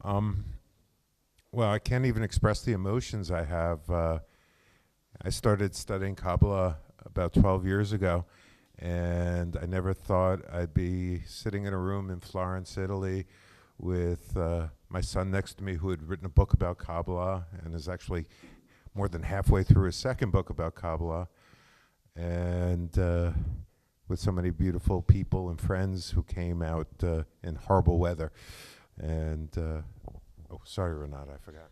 Um, well, I can't even express the emotions I have. I started studying Kabbalah about 12 years ago, and I never thought I'd be sitting in a room in Florence, Italy, with my son next to me who had written a book about Kabbalah and is actually more than halfway through his second book about Kabbalah, and with so many beautiful people and friends who came out in horrible weather. And, oh, sorry, Renata, I forgot.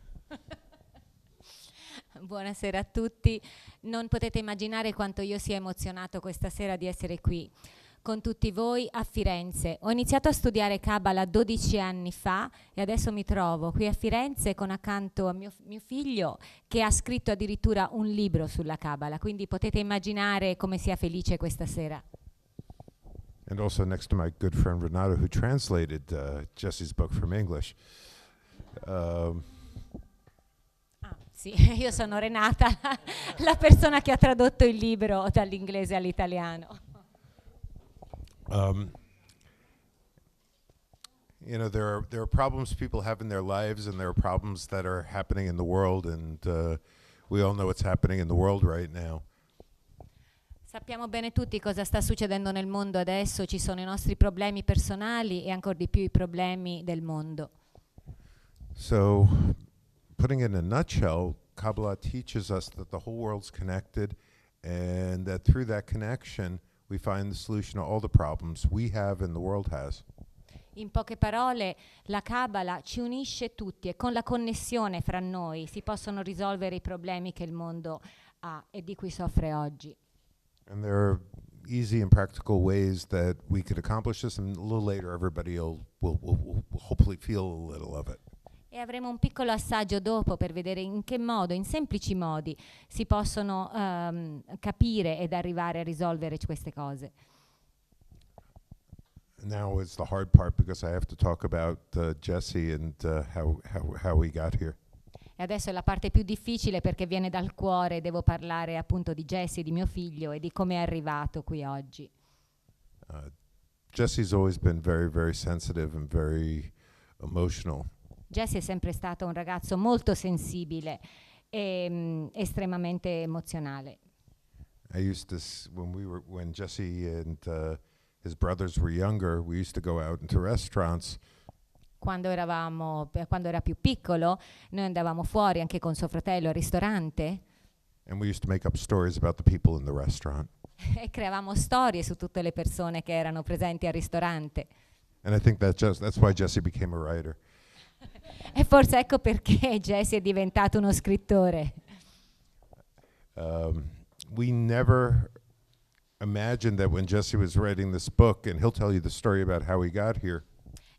Buonasera a tutti. Non potete immaginare quanto io sia emozionato questa sera di essere qui con tutti voi a Firenze. Ho iniziato a studiare Kabbalah 12 anni fa e adesso mi trovo qui a Firenze con accanto a mio figlio che ha scritto addirittura un libro sulla Kabbalah, quindi potete immaginare come sia felice questa sera. And also next to my good friend Renato, who translated Jesse's book from English. Sì, io sono Renata, la persona che ha tradotto il libro dall'inglese all'italiano. You know, there are problems people have in their lives, and there are problems that are happening in the world, and we all know what's happening in the world right now. Sappiamo bene tutti cosa sta succedendo nel mondo adesso, ci sono i nostri problemi personali e ancor di più i problemi del mondo. So, putting it in a nutshell, Kabbalah teaches us that the whole world's connected, and that through that connection we find the solution to all the problems we have and the world has. In poche parole, la Kabbalah ci unisce tutti e con la connessione fra noi si possono risolvere i problemi che il mondo ha e di cui soffre oggi. And there are easy and practical ways that we could accomplish this, and a little later everybody will hopefully feel a little of it. E avremo un piccolo assaggio dopo per vedere in che modo, in semplici modi, si possono capire ed arrivare a risolvere queste cose. Now is the hard part because I have to talk about Jesse and how we got here. E adesso è la parte più difficile perché viene dal cuore, devo parlare appunto di Jesse, di mio figlio e di come è arrivato qui oggi. Jesse's always been very, very sensitive and very emotional. Jesse è sempre stato un ragazzo molto sensibile e estremamente emozionale. I used to, when Jesse and his brothers were younger, we used to go out into restaurants. Quando era più piccolo, noi andavamo fuori anche con suo fratello al ristorante. And we used to make up stories about the people in the restaurant. E creavamo storie su tutte le persone che erano presenti al ristorante. And I think that's why Jesse became a writer. E forse ecco perché Jesse è diventato uno scrittore. We never imagined that when Jesse was writing this book, and he'll tell you the story about how he got here.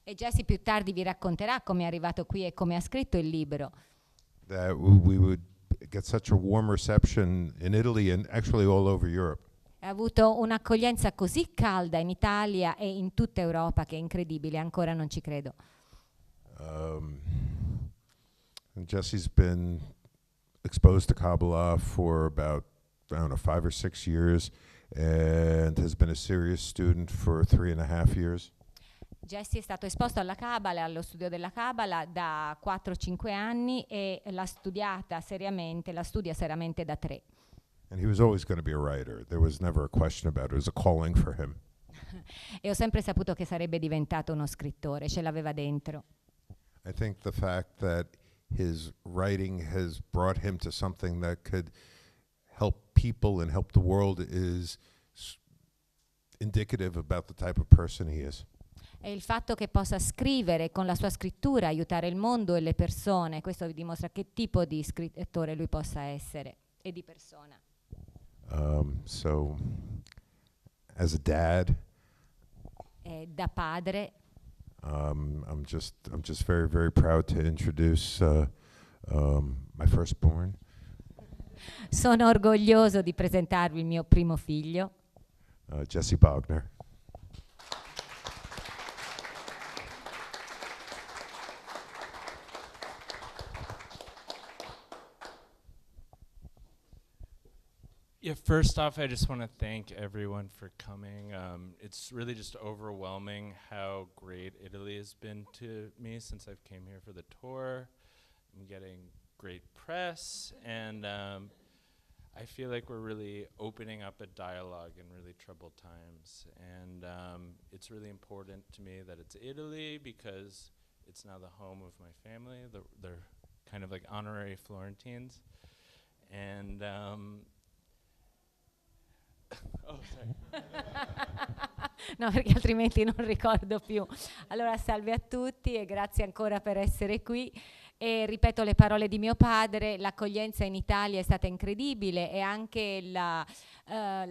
E Jesse più tardi vi racconterà come è arrivato qui e come ha scritto il libro. That we would get such a warm reception in Italy and actually all over Europe. Ha avuto un'accoglienza così calda in Italia e in tutta Europa che è incredibile, ancora non ci credo. And Jesse's been exposed to Kabbalah for about, I don't know, 5 or 6 years, and has been a serious student for 3.5 years. Jesse è stato esposto alla Kabbalah, allo studio della Kabbalah da 4-5 anni e la studia seriamente da 3. And he was always going to be a writer. There was never a question about it. It was a calling for him. E ho sempre saputo che sarebbe diventato uno scrittore, ce l'aveva dentro. I think the fact that his writing has brought him to something that could help people and help the world is indicative about the type of person he is. E il fatto che possa scrivere con la sua scrittura, aiutare il mondo e le persone, questo vi dimostra che tipo di scrittore lui possa essere e di persona. So, as a dad, Da padre, I'm just very, very proud to introduce my firstborn. sono orgoglioso di presentarvi il mio primo figlio, Jesse Bogner. Yeah, first off, I just want to thank everyone for coming. It's really just overwhelming how great Italy has been to me since I've came here for the tour. I'm getting great press, and I feel like we're really opening up a dialogue in really troubled times. And it's really important to me that it's Italy because it's now the home of my family. They're kind of like honorary Florentines. And oh, sorry. No, perché altrimenti non ricordo più. Allora, salve a tutti e grazie ancora per essere qui. E ripeto le parole di mio padre, l'accoglienza in Italia è stata incredibile e anche la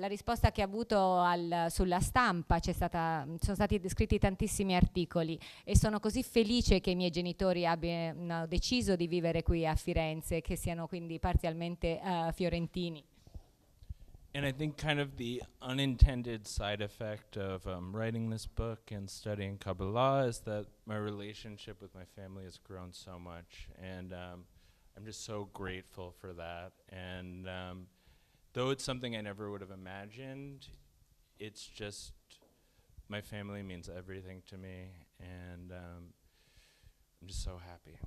risposta che ha avuto sulla stampa, sono stati scritti tantissimi articoli e sono così felice che i miei genitori abbiano deciso di vivere qui a Firenze, che siano quindi parzialmente fiorentini. And I think kind of the unintended side effect of writing this book and studying Kabbalah is that my relationship with my family has grown so much. And I'm just so grateful for that. And though it's something I never would have imagined, it's just, my family means everything to me. And I'm just so happy.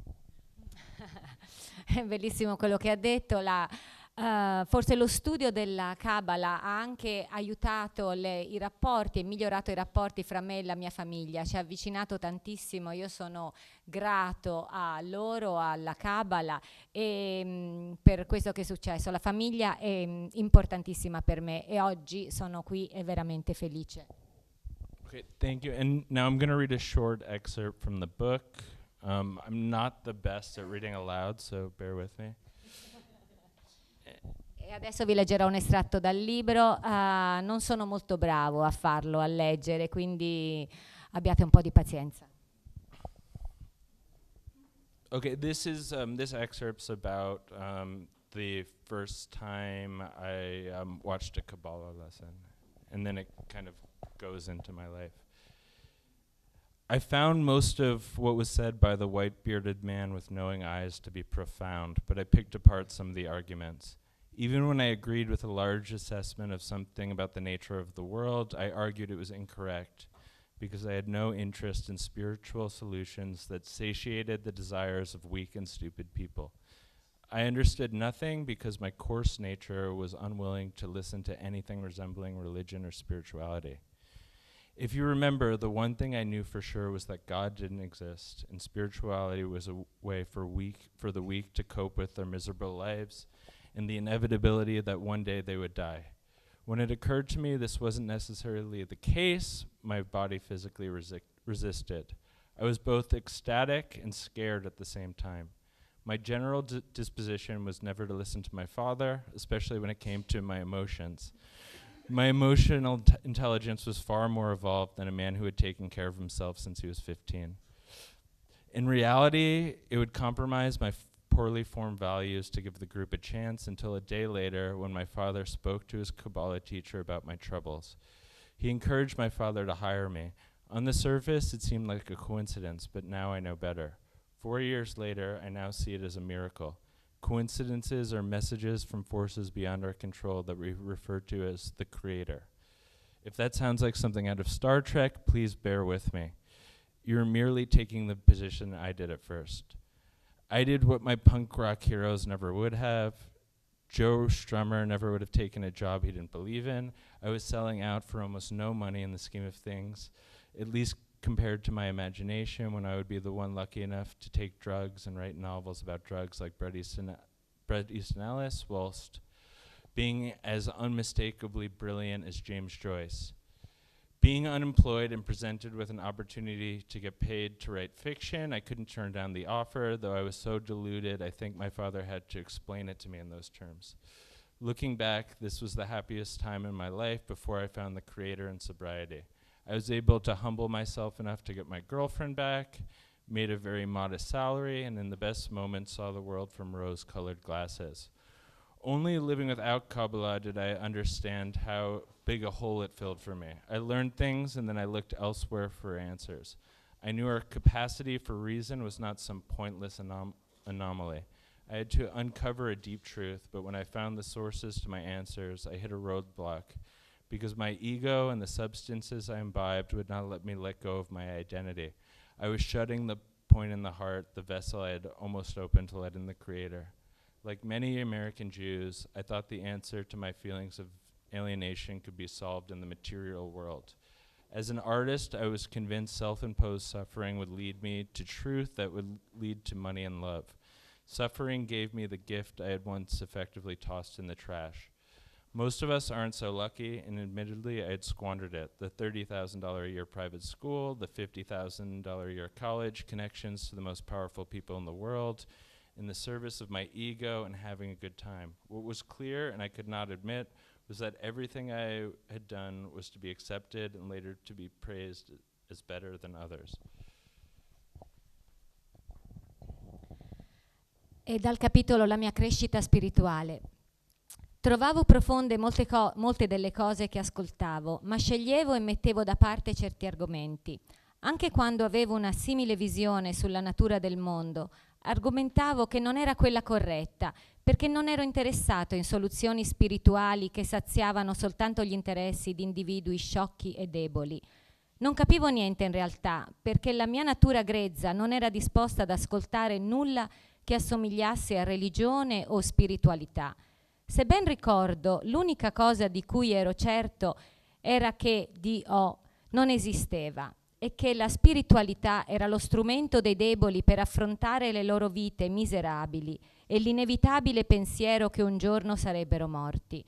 È bellissimo quello che ha detto. Forse lo studio della Kabbalah ha anche aiutato i rapporti e migliorato i rapporti fra me e la mia famiglia, ci ha avvicinato tantissimo. Io sono grato a loro, alla Kabbalah e per questo che è successo. La famiglia è importantissima per me e oggi sono qui e veramente felice. Okay, thank you. And now I'm going to read a short excerpt from the book. I'm not the best at reading aloud, so bear with me. E adesso vi leggerò un estratto dal libro. Non sono molto bravo a farlo, a leggere, quindi abbiate un po' di pazienza. Okay, this excerpt's about the first time I watched a Kabbalah lesson, and then it kind of goes into my life. I found most of what was said by the white-bearded man with knowing eyes to be profound, but I picked apart some of the arguments. Even when I agreed with a large assessment of something about the nature of the world, I argued it was incorrect because I had no interest in spiritual solutions that satiated the desires of weak and stupid people. I understood nothing because my coarse nature was unwilling to listen to anything resembling religion or spirituality. If you remember, the one thing I knew for sure was that God didn't exist, and spirituality was a way for the weak to cope with their miserable lives and the inevitability that one day they would die. When it occurred to me this wasn't necessarily the case, my body physically resisted. I was both ecstatic and scared at the same time. My general disposition was never to listen to my father, especially when it came to my emotions. My emotional intelligence was far more evolved than a man who had taken care of himself since he was 15. In reality, it would compromise my poorly formed values to give the group a chance until a day later when my father spoke to his Kabbalah teacher about my troubles. He encouraged my father to hire me. On the surface, it seemed like a coincidence, but now I know better. 4 years later, I now see it as a miracle. Coincidences are messages from forces beyond our control that we refer to as the Creator. If that sounds like something out of Star Trek, please bear with me. You're merely taking the position I did at first. I did what my punk rock heroes never would have. Joe Strummer never would have taken a job he didn't believe in. I was selling out for almost no money in the scheme of things, at least compared to my imagination when I would be the one lucky enough to take drugs and write novels about drugs like Bret Easton Ellis, whilst being as unmistakably brilliant as James Joyce. Being unemployed and presented with an opportunity to get paid to write fiction, I couldn't turn down the offer, though I was so deluded I think my father had to explain it to me in those terms. Looking back, this was the happiest time in my life before I found the Creator and sobriety. I was able to humble myself enough to get my girlfriend back, made a very modest salary, and in the best moments saw the world from rose-colored glasses. Only living without Kabbalah did I understand how big a hole it filled for me. I learned things and then I looked elsewhere for answers. I knew our capacity for reason was not some pointless anomaly. I had to uncover a deep truth, but when I found the sources to my answers, I hit a roadblock because my ego and the substances I imbibed would not let me let go of my identity. I was shutting the point in the heart, the vessel I had almost opened to let in the Creator. Like many American Jews, I thought the answer to my feelings of alienation could be solved in the material world. As an artist, I was convinced self-imposed suffering would lead me to truth that would lead to money and love. Suffering gave me the gift I had once effectively tossed in the trash. Most of us aren't so lucky, and admittedly, I had squandered it. The $30,000 a year private school, the $50,000 a year college, connections to the most powerful people in the world, in the service of my ego and having a good time. What was clear, and I could not admit, was that everything I had done was to be accepted and later to be praised as better than others. E dal capitolo La mia crescita spirituale. Trovavo profonde molte delle cose che ascoltavo, ma sceglievo e mettevo da parte certi argomenti. Anche quando avevo una simile visione sulla natura del mondo, argomentavo che non era quella corretta, perché non ero interessato in soluzioni spirituali che saziavano soltanto gli interessi di individui sciocchi e deboli. Non capivo niente in realtà, perché la mia natura grezza non era disposta ad ascoltare nulla che assomigliasse a religione o spiritualità. Se ben ricordo, l'unica cosa di cui ero certo era che Dio non esisteva e che la spiritualità era lo strumento dei deboli per affrontare le loro vite miserabili e l'inevitabile pensiero che un giorno sarebbero morti.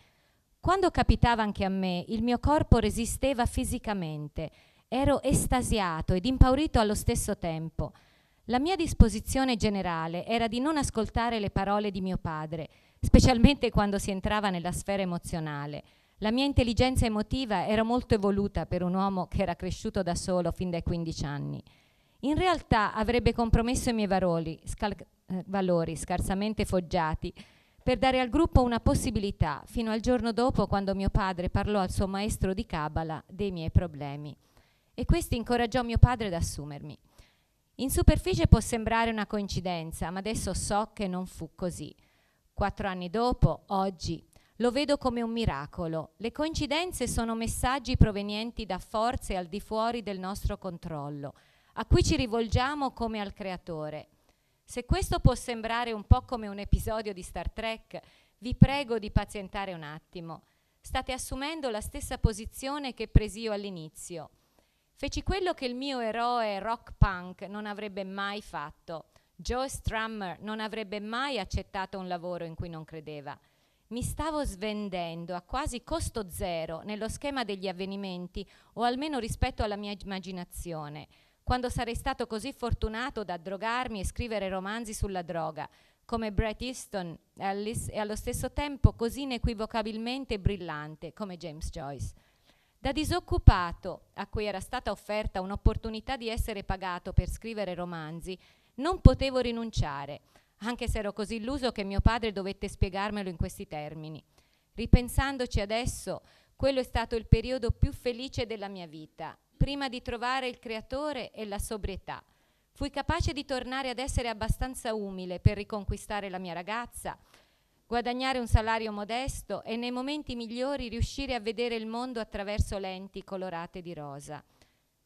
Quando capitava anche a me, il mio corpo resisteva fisicamente, ero estasiato ed impaurito allo stesso tempo. La mia disposizione generale era di non ascoltare le parole di mio padre, specialmente quando si entrava nella sfera emozionale. La mia intelligenza emotiva era molto evoluta per un uomo che era cresciuto da solo fin dai 15 anni. In realtà avrebbe compromesso i miei valori scarsamente foggiati per dare al gruppo una possibilità, fino al giorno dopo quando mio padre parlò al suo maestro di Kabbalah dei miei problemi. E questo incoraggiò mio padre ad assumermi. In superficie può sembrare una coincidenza, ma adesso so che non fu così. 4 anni dopo, oggi, lo vedo come un miracolo. Le coincidenze sono messaggi provenienti da forze al di fuori del nostro controllo, a cui ci rivolgiamo come al Creatore. Se questo può sembrare un po' come un episodio di Star Trek, vi prego di pazientare un attimo. State assumendo la stessa posizione che presi io all'inizio. Feci quello che il mio eroe rock punk non avrebbe mai fatto. Joe Strummer non avrebbe mai accettato un lavoro in cui non credeva. Mi stavo svendendo a quasi costo zero nello schema degli avvenimenti, o almeno rispetto alla mia immaginazione, quando sarei stato così fortunato da drogarmi e scrivere romanzi sulla droga, come Bret Easton Ellis, e allo stesso tempo così inequivocabilmente brillante come James Joyce. Da disoccupato, a cui era stata offerta un'opportunità di essere pagato per scrivere romanzi, non potevo rinunciare, anche se ero così illuso che mio padre dovette spiegarmelo in questi termini. Ripensandoci adesso, quello è stato il periodo più felice della mia vita, prima di trovare il Creatore e la sobrietà. Fui capace di tornare ad essere abbastanza umile per riconquistare la mia ragazza, guadagnare un salario modesto e nei momenti migliori riuscire a vedere il mondo attraverso lenti colorate di rosa.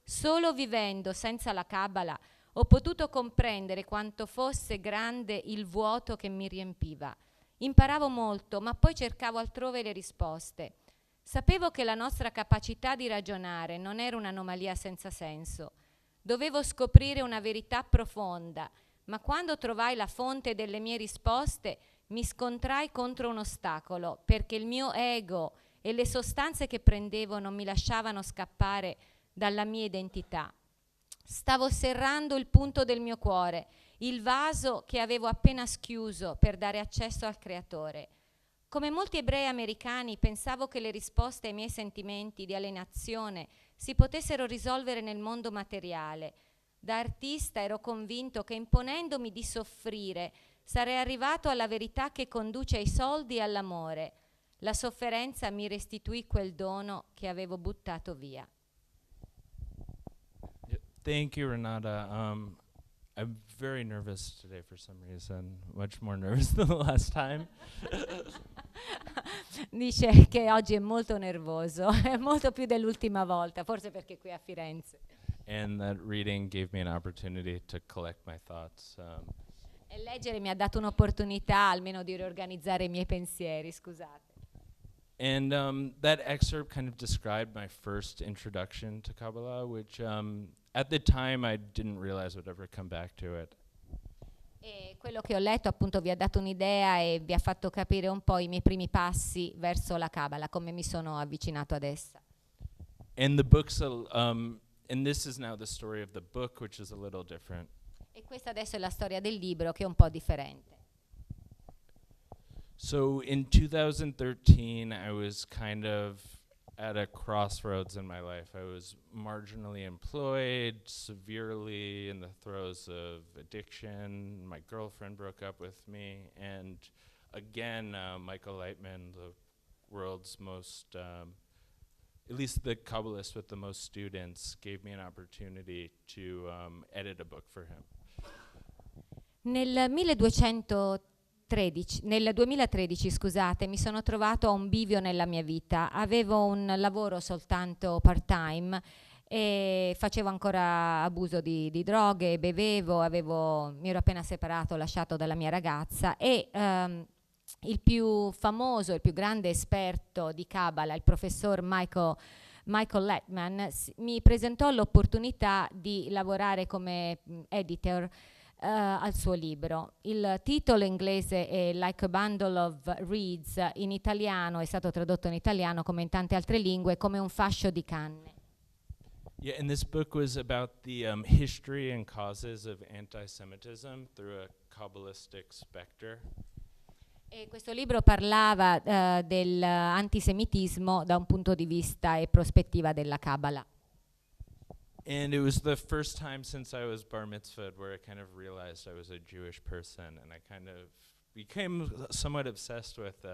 Solo vivendo senza la Kabbalah ho potuto comprendere quanto fosse grande il vuoto che mi riempiva. Imparavo molto, ma poi cercavo altrove le risposte. Sapevo che la nostra capacità di ragionare non era un'anomalia senza senso. Dovevo scoprire una verità profonda, ma quando trovai la fonte delle mie risposte mi scontrai contro un ostacolo, perché il mio ego e le sostanze che prendevo non mi lasciavano scappare dalla mia identità. Stavo serrando il punto del mio cuore, il vaso che avevo appena schiuso per dare accesso al Creatore. Come molti ebrei americani, pensavo che le risposte ai miei sentimenti di alienazione si potessero risolvere nel mondo materiale. Da artista ero convinto che imponendomi di soffrire sarei arrivato alla verità che conduce ai soldi e all'amore. La sofferenza mi restituì quel dono che avevo buttato via. Thank you, Renata. I'm very nervous today for some reason, much more nervous than the last time. Dice che oggi è molto nervoso, è molto più dell'ultima volta, forse perché qui a Firenze. And that reading gave me an opportunity to collect my thoughts. E leggere mi ha dato un'opportunità almeno di riorganizzare i miei pensieri, scusate. And that excerpt kind of described my first introduction to Kabbalah, which at the time I didn't realize would ever come back to it. E quello che ho letto appunto vi ha dato un'idea e vi ha fatto capire un po' i miei primi passi verso la Kabbalah, come mi sono avvicinato ad essa. And the books, and this is now the story of the book, which is a little different. E questa adesso è la storia del libro, che è un po' differente. So in 2013, I was kind of at a crossroads in my life. I was marginally employed, severely in the throes of addiction. My girlfriend broke up with me. And again, Michael Lightman, the world's most, at least the Kabbalist with the most students, gave me an opportunity to edit a book for him. Nel 2013, scusate, mi sono trovato a un bivio nella mia vita. Avevo un lavoro soltanto part-time e facevo ancora abuso di droghe, bevevo, mi ero appena separato, lasciato dalla mia ragazza e il più famoso, il più grande esperto di Kabbalah, il professor Michael Lightman, mi presentò l'opportunità di lavorare come editor al suo libro. Il titolo inglese è Like a Bundle of Reeds, in italiano è stato tradotto in italiano come in tante altre lingue come un fascio di canne. Yeah, and this book was about the history and causes of anti-Semitism through a Kabbalistic specter. E questo libro parlava dell'antisemitismo da un punto di vista e prospettiva della Kabbalah. And it was the first time since I was bar mitzvahed where I kind of realized I was a Jewish person, and I kind of became somewhat obsessed with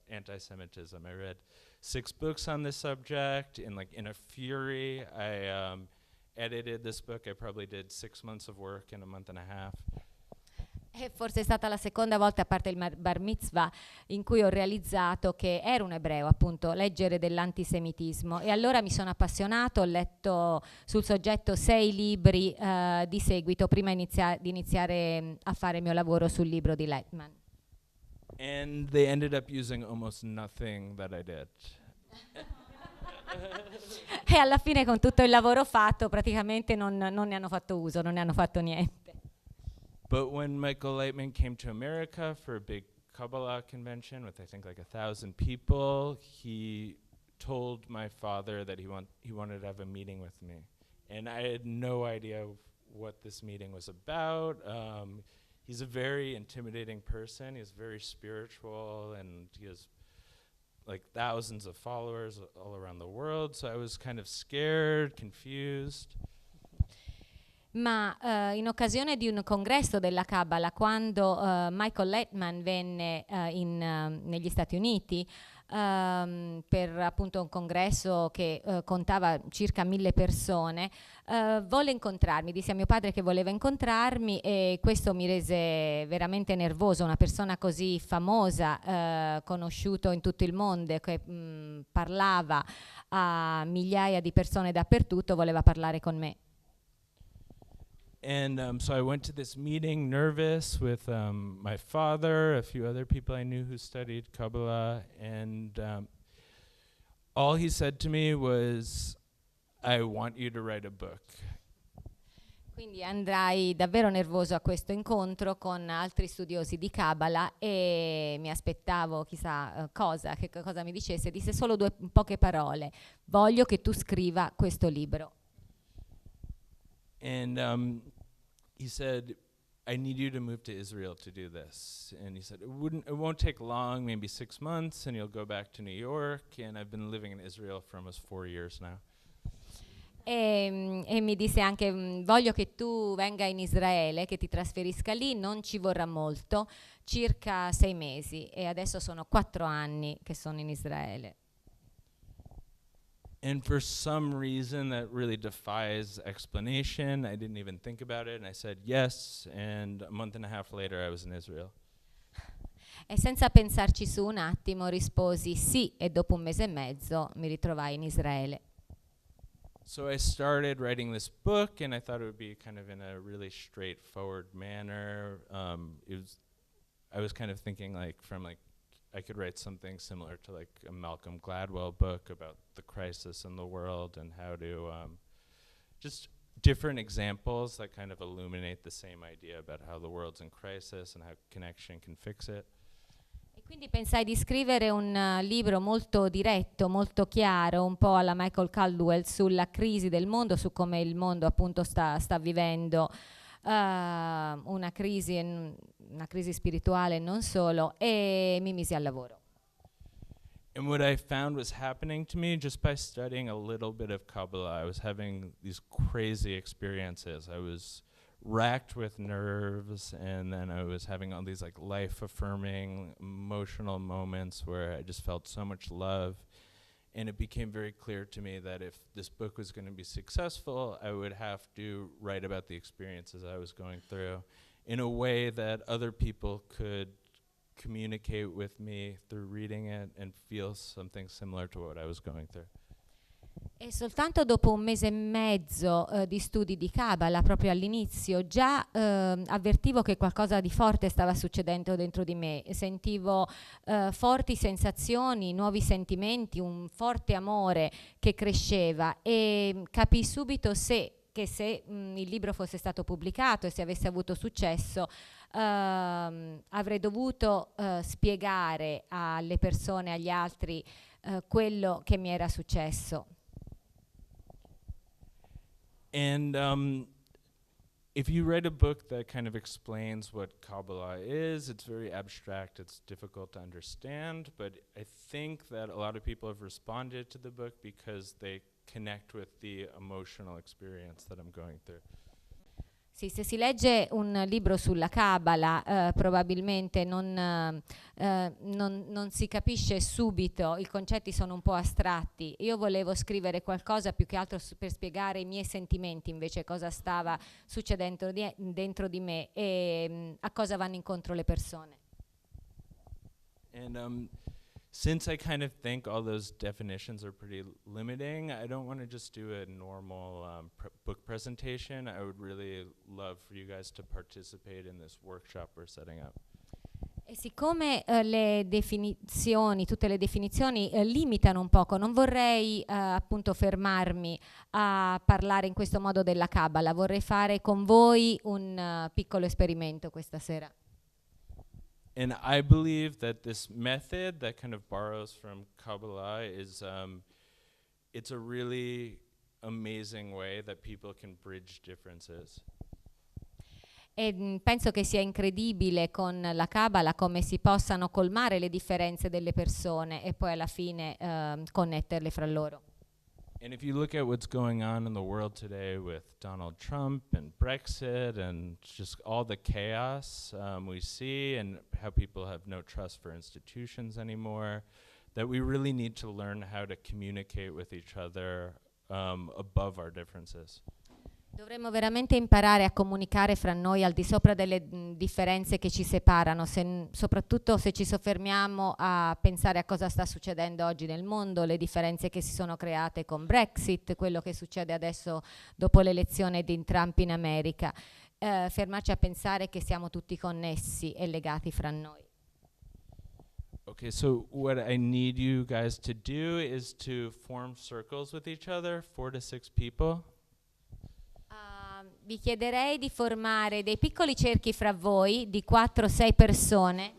anti-Semitism. I read 6 books on this subject, and like in a fury, I edited this book. I probably did 6 months of work in a month and a half. E forse è stata la seconda volta, a parte il bar mitzvah, in cui ho realizzato che ero un ebreo, appunto, leggere dell'antisemitismo. E allora mi sono appassionato, ho letto sul soggetto 6 libri di seguito prima di iniziare a fare il mio lavoro sul libro di Lightman. And they ended up using almost nothing that I did. E alla fine, con tutto il lavoro fatto, praticamente non ne hanno fatto uso, non ne hanno fatto niente. But when Michael Lightman came to America for a big Kabbalah convention with I think like 1,000 people, he told my father that he wanted to have a meeting with me. And I had no idea what this meeting was about. He's a very intimidating person. He's very spiritual, and he has like thousands of followers all around the world. So I was kind of scared, confused. Ma in occasione di un congresso della Kabbalah, quando Michael Lightman venne negli Stati Uniti per appunto un congresso che contava circa 1000 persone, volle incontrarmi, disse a mio padre che voleva incontrarmi e questo mi rese veramente nervoso. Una persona così famosa, conosciuto in tutto il mondo, che parlava a migliaia di persone dappertutto, voleva parlare con me. And so I went to this meeting nervous with my father, a few other people I knew who studied Kabbalah, and all he said to me was, I want you to write a book. Quindi andrai davvero nervoso a questo incontro con altri studiosi di Kabbalah e mi aspettavo chissà cosa mi dicesse. Disse solo poche parole: voglio che tu scriva questo libro. And he said, I need you to move to Israel to do this. And he said, it won't take long, maybe 6 months, and you'll go back to New York. And I've been living in Israel for almost 4 years now. E mi disse anche, voglio che tu venga in Israele, che ti trasferisca lì, non ci vorrà molto, circa 6 mesi. E adesso sono 4 anni che sono in Israele. And for some reason that really defies explanation, I didn't even think about it, and I said yes, and a month and a half later I was in Israel. E senza pensarci su un attimo risposi sì, e dopo un mese e mezzo mi ritrovai in Israele. So I started writing this book, and I thought it would be kind of in a really straightforward manner. I was kind of thinking I could write something similar to like a Malcolm Gladwell book about the crisis in the world and how to just different examples that kind of illuminate the same idea about how the world's in crisis and how connection can fix it. E quindi pensai di scrivere un libro molto diretto, molto chiaro, un po' alla Michael Caldwell sulla crisi del mondo, su come il mondo appunto sta vivendo una crisi spirituale non solo, e mi misi al lavoro. And what I found was happening to me just by studying a little bit of Kabbalah. I was having these crazy experiences. I was racked with nerves, and then I was having all these like life-affirming emotional moments where I just felt so much love. And it became very clear to me that if this book was going to be successful, I would have to write about the experiences I was going through in a way that other people could communicate with me through reading it and feel something similar to what I was going through. E soltanto dopo un mese e mezzo di studi di Kabbalah, proprio all'inizio, già avvertivo che qualcosa di forte stava succedendo dentro di me. Sentivo forti sensazioni, nuovi sentimenti, un forte amore che cresceva, e capii subito che se il libro fosse stato pubblicato e se avesse avuto successo, avrei dovuto spiegare alle persone, agli altri, quello che mi era successo. And if you write a book that kind of explains what Kabbalah is, it's very abstract, it's difficult to understand, but I think that a lot of people have responded to the book because they connect with the emotional experience that I'm going through. Sì, se si legge un libro sulla Kabbalah, probabilmente non si capisce subito, i concetti sono un po' astratti. Io volevo scrivere qualcosa più che altro per spiegare i miei sentimenti, invece cosa stava succedendo dentro di me e a cosa vanno incontro le persone. And since I kind of think all those definitions are pretty limiting, I don't want to just do a normal book presentation. I would really love for you guys to participate in this workshop we're setting up. E siccome le definizioni, tutte le definizioni limitano un poco, non vorrei appunto fermarmi a parlare in questo modo della Kabbalah, vorrei fare con voi un piccolo esperimento questa sera. And I believe that this method that kind of borrows from Kabbalah is, it's a really amazing way that people can bridge differences. E penso che sia incredibile con la Kabbalah come si possano colmare le differenze delle persone e poi alla fine connetterle fra loro. And if you look at what's going on in the world today with Donald Trump and Brexit and just all the chaos we see and how people have no trust for institutions anymore, that we really need to learn how to communicate with each other above our differences. Dovremmo veramente imparare a comunicare fra noi al di sopra delle differenze che ci separano, soprattutto se ci soffermiamo a pensare a cosa sta succedendo oggi nel mondo, le differenze che si sono create con Brexit, quello che succede adesso dopo l'elezione di Trump in America. Fermarci a pensare che siamo tutti connessi e legati fra noi. Okay, so what I need you guys to do is to form circles with each other, 4 to 6 people. Vi chiederei di formare dei piccoli cerchi fra voi di 4-6 persone.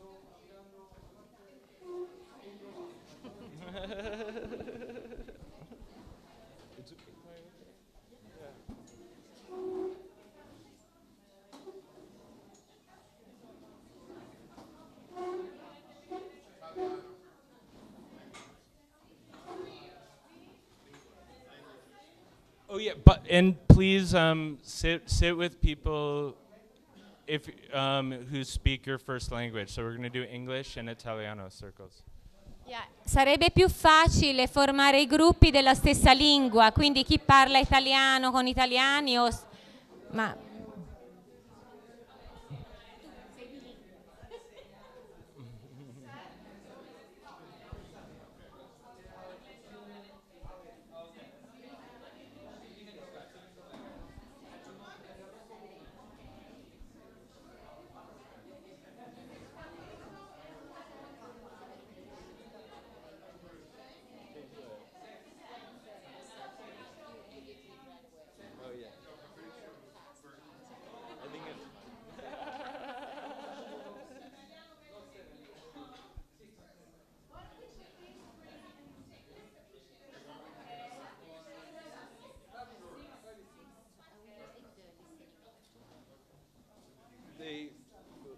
Oh yeah, but and please sit with people if who speak your first language. So we're going to do English and Italiano circles. Sarebbe più facile formare i gruppi della stessa lingua, quindi chi parla italiano con italiani ma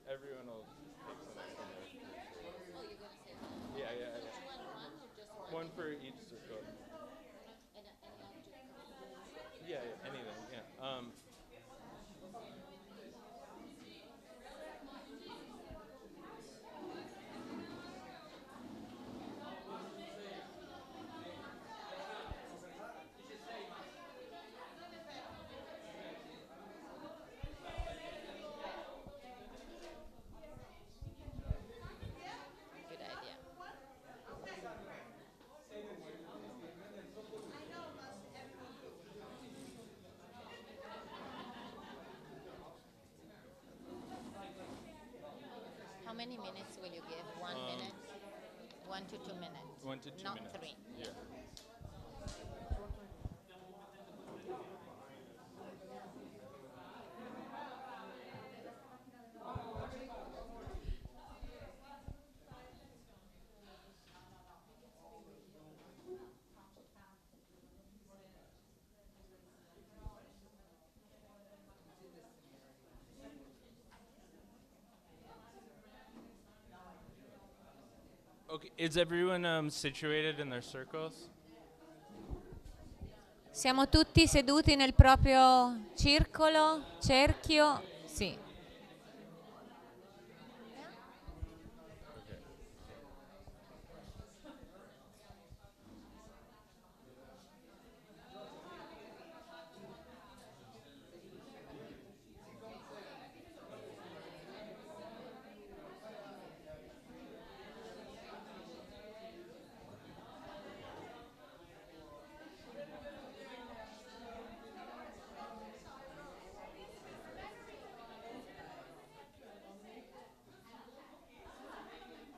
Everyone will take some extra notes. Yeah. One for each circle. Yeah, anything, yeah. good idea. How many minutes will you give? 1 minute? 1 to 2 minutes. 1 to 2 Not minutes. 3. Yeah. Okay, is everyone situated in their circles? Siamo tutti seduti nel proprio cerchio? Sì.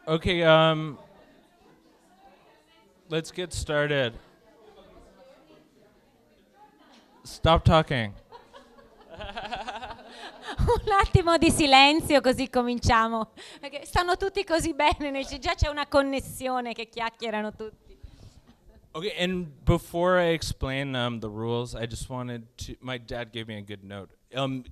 Okay, let's get started. Stop talking. Un attimo di silenzio così cominciamo. Perché stanno tutti così bene, già c'è una connessione che chiacchierano tutti. Okay, and before I explain the rules, I just wanted to. My dad gave me a good note.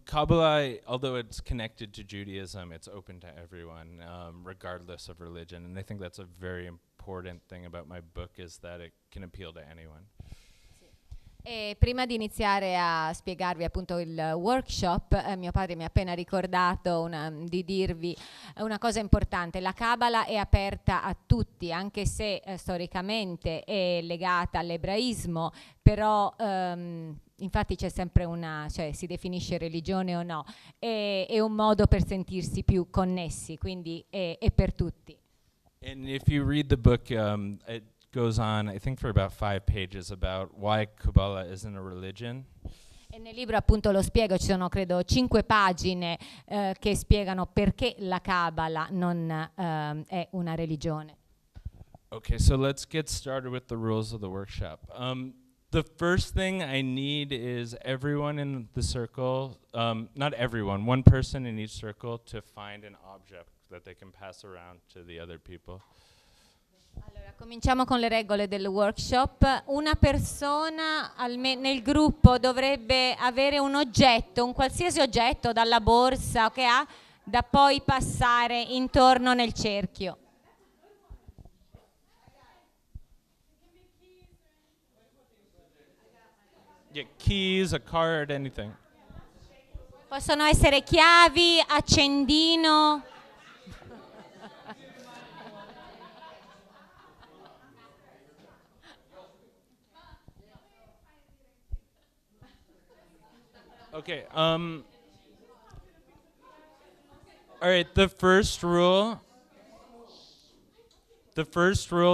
Kabbalah, although it's connected to Judaism, it's open to everyone, regardless of religion. And I think that's a very important thing about my book is that it can appeal to anyone. E prima di iniziare a spiegarvi appunto il workshop, mio padre mi ha appena ricordato di dirvi una cosa importante. La Kabbalah è aperta a tutti, anche se storicamente è legata all'ebraismo, però infatti c'è sempre cioè si definisce religione o no, è un modo per sentirsi più connessi, quindi è per tutti. And if you read the book, it goes on, I think, for about 5 pages about why Kabbalah isn't a religion. E nel libro appunto lo spiego, ci sono credo 5 pagine che spiegano perché la Kabbalah non è una religione. Okay, so let's get started with the rules of the workshop. The first thing I need is everyone in the circle, not everyone, one person in each circle to find an object that they can pass around to the other people. Allora, cominciamo con le regole del workshop. Una persona nel gruppo dovrebbe avere un oggetto, un qualsiasi oggetto, dalla borsa che ha, da poi passare intorno nel cerchio. Yeah, keys, a card, anything. Possono essere chiavi, accendino. Okay. All right. The first rule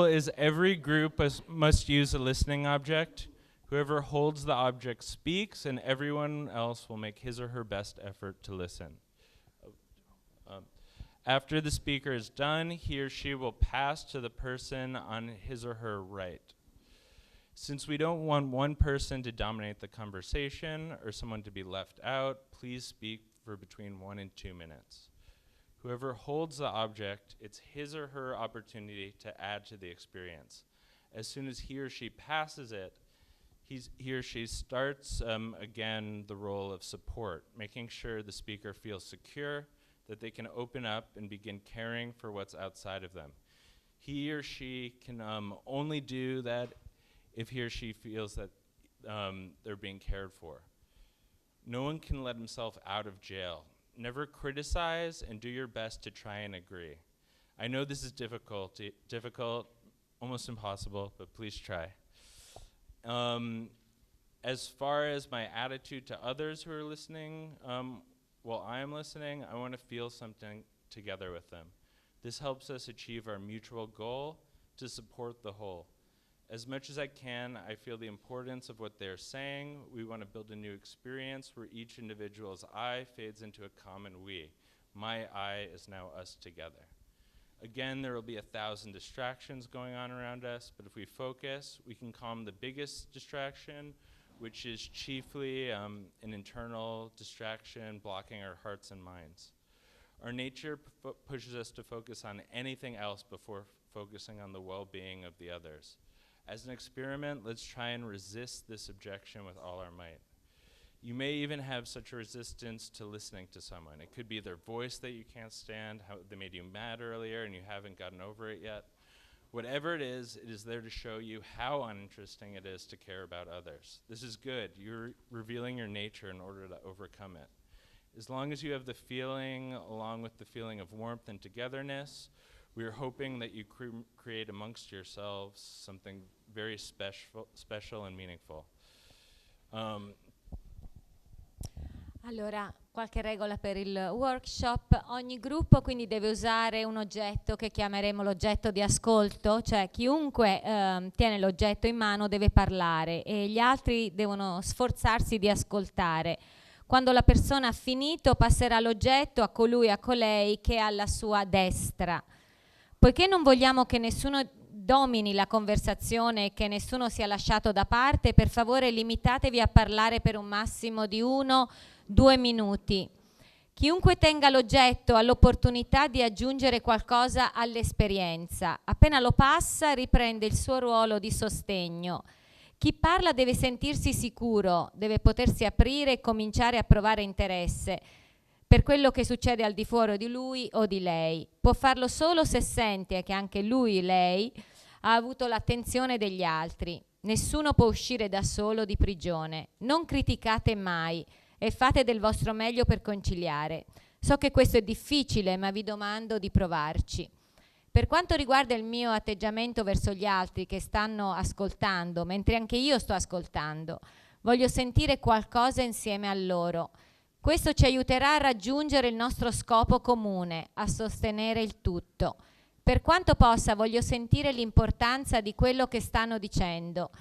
is every group must use a listening object. Whoever holds the object speaks, and everyone else will make his or her best effort to listen. After the speaker is done, he or she will pass to the person on his or her right. Since we don't want one person to dominate the conversation or someone to be left out, please speak for between 1 and 2 minutes. Whoever holds the object, it's his or her opportunity to add to the experience. As soon as he or she passes it, he or she starts again the role of support, making sure the speaker feels secure, that they can open up and begin caring for what's outside of them. He or she can only do that if he or she feels that they're being cared for. No one can let himself out of jail. Never criticize, and do your best to try and agree. I know this is difficult, almost impossible, but please try. As far as my attitude to others who are listening, while I am listening, I want to feel something together with them. This helps us achieve our mutual goal to support the whole. As much as I can, I feel the importance of what they're saying. We want to build a new experience where each individual's I fades into a common we. My I is now us together. Again, there will be 1,000 distractions going on around us, but if we focus, we can calm the biggest distraction, which is chiefly an internal distraction blocking our hearts and minds. Our nature pushes us to focus on anything else before focusing on the well-being of the others. As an experiment, let's try and resist this objection with all our might. You may even have such a resistance to listening to someone. It could be their voice that you can't stand, how they made you mad earlier and you haven't gotten over it yet. Whatever it is there to show you how uninteresting it is to care about others. This is good. You're revealing your nature in order to overcome it. As long as you have the feeling, along with the feeling of warmth and togetherness, we are hoping that you create amongst yourselves something very special and meaningful. Allora, qualche regola per il workshop. Ogni gruppo quindi deve usare un oggetto che chiameremo l'oggetto di ascolto, cioè chiunque tiene l'oggetto in mano deve parlare e gli altri devono sforzarsi di ascoltare. Quando la persona ha finito passerà l'oggetto a colui e a colei che è alla sua destra. Poiché non vogliamo che nessuno domini la conversazione e che nessuno sia lasciato da parte, per favore limitatevi a parlare per un massimo di 1-2 minuti. Chiunque tenga l'oggetto ha l'opportunità di aggiungere qualcosa all'esperienza. Appena lo passa, riprende il suo ruolo di sostegno. Chi parla deve sentirsi sicuro, deve potersi aprire e cominciare a provare interesse per quello che succede al di fuori di lui o di lei. Può farlo solo se sente che anche lui o lei ha avuto l'attenzione degli altri. Nessuno può uscire da solo di prigione. Non criticate mai e fate del vostro meglio per conciliare. So che questo è difficile, ma vi domando di provarci. Per quanto riguarda il mio atteggiamento verso gli altri che stanno ascoltando, mentre anche io sto ascoltando, voglio sentire qualcosa insieme a loro. Questo ci aiuterà a raggiungere il nostro scopo comune, a sostenere il tutto. Per quanto possa, voglio sentire l'importanza di quello che stanno dicendo.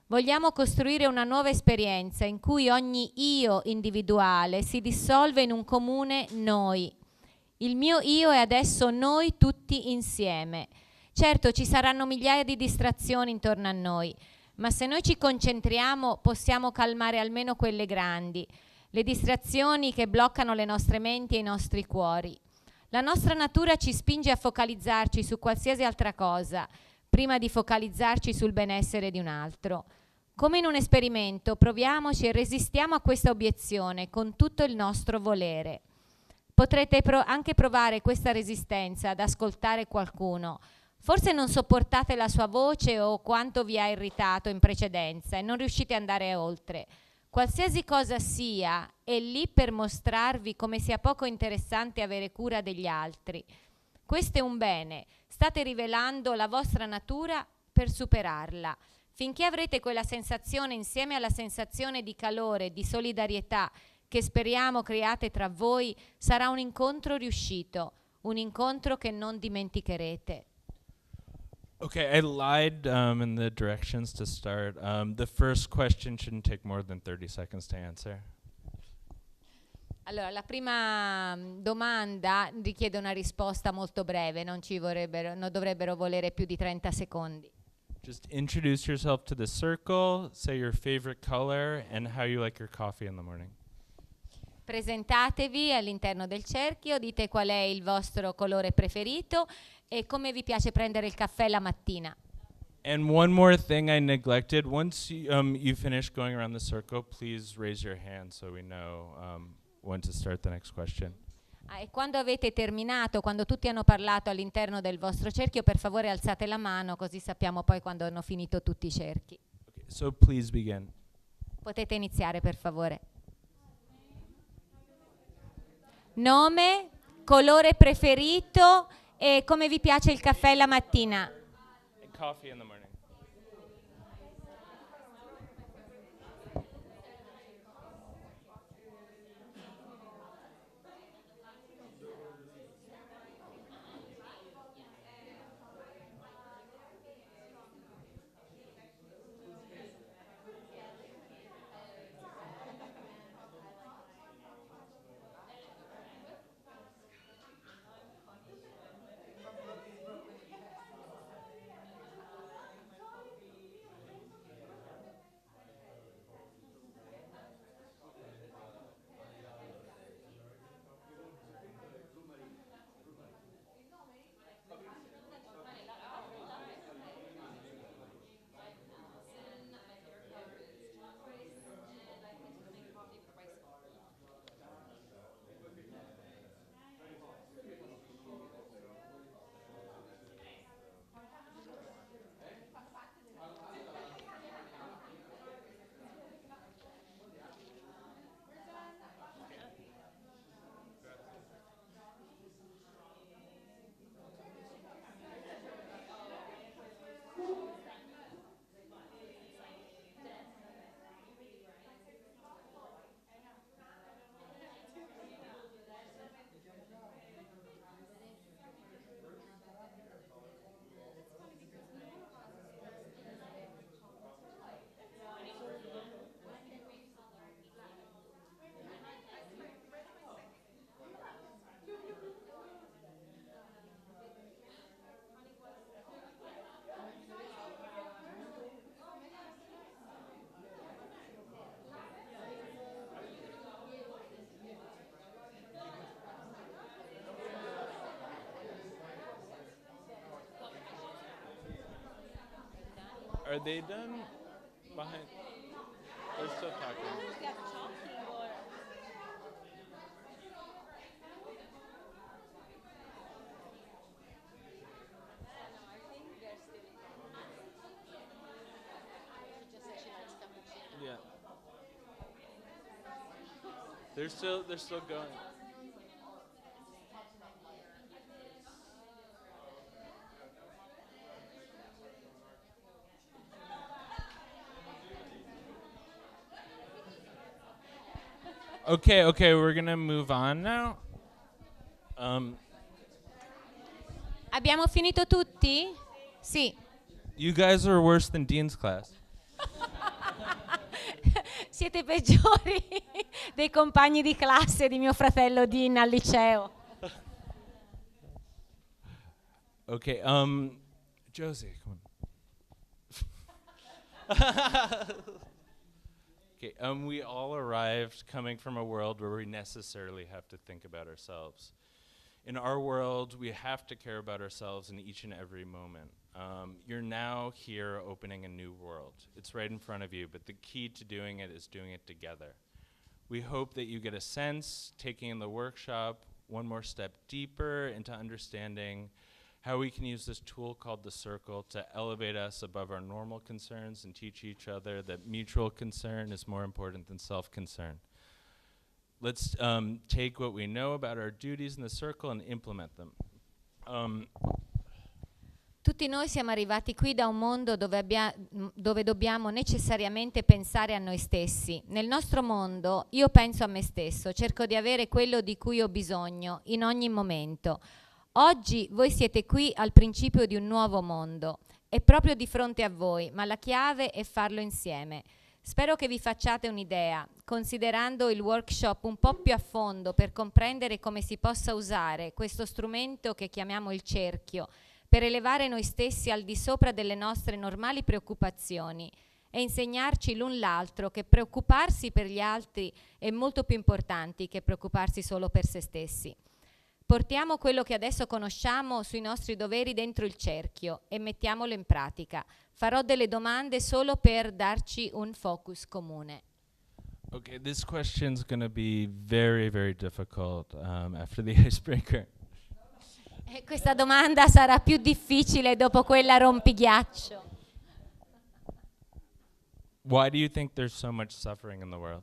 Vogliamo costruire una nuova esperienza in cui ogni io individuale si dissolve in un comune noi. Il mio io è adesso noi tutti insieme. Certo, ci saranno migliaia di distrazioni intorno a noi, ma se noi ci concentriamo possiamo calmare almeno quelle grandi, le distrazioni che bloccano le nostre menti e i nostri cuori. La nostra natura ci spinge a focalizzarci su qualsiasi altra cosa, prima di focalizzarci sul benessere di un altro. Come in un esperimento, proviamoci e resistiamo a questa obiezione con tutto il nostro volere. Potrete anche provare questa resistenza ad ascoltare qualcuno. Forse non sopportate la sua voce o quanto vi ha irritato in precedenza e non riuscite ad andare oltre. Qualsiasi cosa sia, è lì per mostrarvi come sia poco interessante avere cura degli altri. Questo è un bene. State rivelando la vostra natura per superarla. Finché avrete quella sensazione insieme alla sensazione di calore, di solidarietà che speriamo create tra voi sarà un incontro riuscito, un incontro che non dimenticherete. Okay, I lied in the directions to start. The first question shouldn't take more than 30 seconds to answer. Allora, la prima domanda richiede una risposta molto breve, non dovrebbero volere più di 30 secondi. Just introduce yourself to the circle, say your favorite color, and how you like your coffee in the morning. Presentatevi all'interno del cerchio, dite qual è il vostro colore preferito e come vi piace prendere il caffè la mattina. And one more thing I neglected. Once you finish going around the circle, please raise your hand so we know when to start the next question. E quando avete terminato, quando tutti hanno parlato all'interno del vostro cerchio, per favore alzate la mano così sappiamo poi quando hanno finito tutti i cerchi. Okay, so please begin. Potete iniziare per favore. Nome, colore preferito e come vi piace il caffè la mattina. And coffee in the morning. Are they done behind? They're still talking. Yeah. They're still going. Okay, we're gonna move on now. Abbiamo finito tutti? Sì. You guys are worse than Dean's class. Siete peggiori dei compagni di classe di mio fratello Dean al liceo. Okay, Josie, come on. Okay, we all arrived coming from a world where we necessarily have to think about ourselves. In our world, we have to care about ourselves in each and every moment. You're now here opening a new world. It's right in front of you, but the key to doing it is doing it together. We hope that you get a sense, taking in the workshop, one more step deeper into understanding how we can use this tool called the circle to elevate us above our normal concerns and teach each other that mutual concern is more important than self-concern. Let's take what we know about our duties in the circle and implement them. Tutti noi siamo arrivati qui da un mondo dove dobbiamo necessariamente pensare a noi stessi. Nel nostro mondo io penso a me stesso, cerco di avere quello di cui ho bisogno in ogni momento. Oggi voi siete qui al principio di un nuovo mondo. È proprio di fronte a voi, ma la chiave è farlo insieme. Spero che vi facciate un'idea, considerando il workshop un po' più a fondo per comprendere come si possa usare questo strumento che chiamiamo il cerchio per elevare noi stessi al di sopra delle nostre normali preoccupazioni e insegnarci l'un l'altro che preoccuparsi per gli altri è molto più importante che preoccuparsi solo per se stessi. Portiamo quello che adesso conosciamo sui nostri doveri dentro il cerchio e mettiamolo in pratica. Farò delle domande solo per darci un focus comune. Okay, this question's going to be very, very difficult after the icebreaker. E questa domanda sarà più difficile dopo quella rompighiaccio. Why do you think there's so much suffering in the world?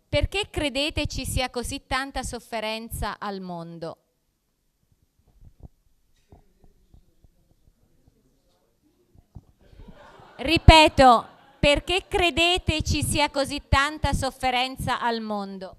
Perché credete ci sia così tanta sofferenza al mondo? Ripeto, perché credete ci sia così tanta sofferenza al mondo?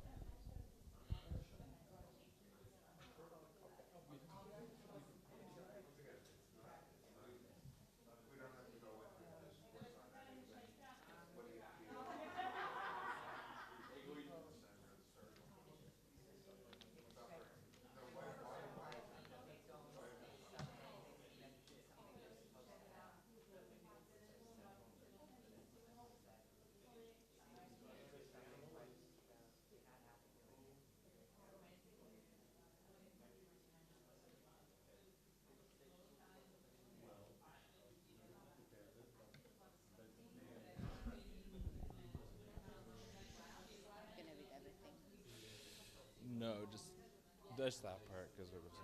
No, just that part because it was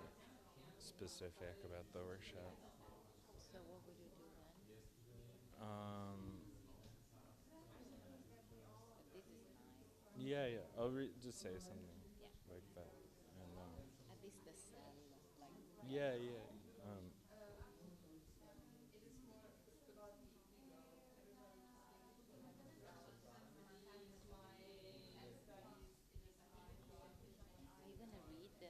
specific about the workshop. So what would you do then? Um, This is nice. yeah, yeah. I'll just say something Yeah. like that. And At least the cell, like yeah, yeah. are you gonna read maybe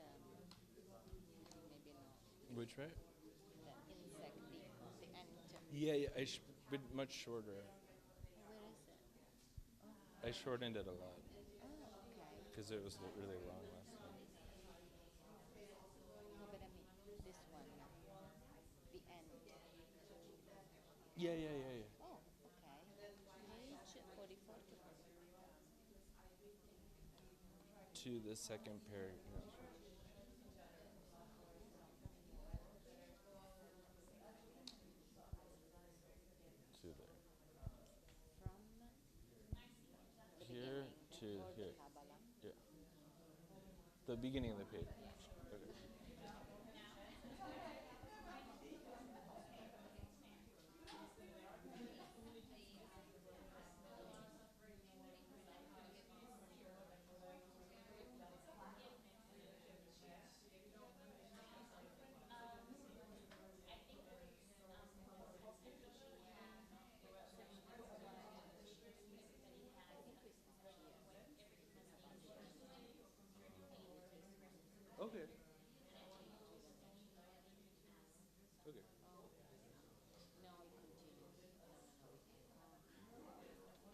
not Which right? the insect the ant. Yeah, yeah. But much shorter. Where is it? I shortened it a lot Oh, okay. because it was really long last time. No, but I mean this one, the end. Yeah, yeah, yeah, yeah. Oh, okay. Page 44 To the second paragraph. To there. from the Here beginning to or here. the Kabbalah. Yeah. The beginning of the page. Okay. Okay.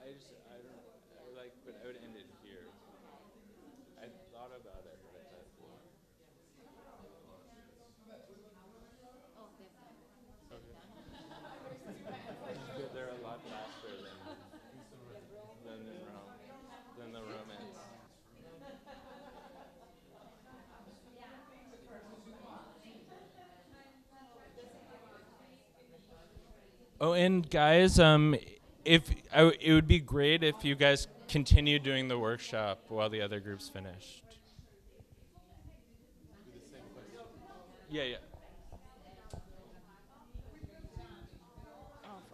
I don't, but I would end it here. I thought about it, but I thought, Oh, they've okay. They're a lot faster than in Rome, than the Romans. Oh, and guys, if it would be great if you guys continue doing the workshop while the other groups finished. Yeah, yeah.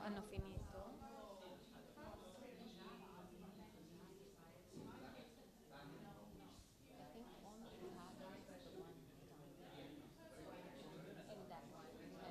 hanno finito. I think only Kabbalah is the one done. In that one.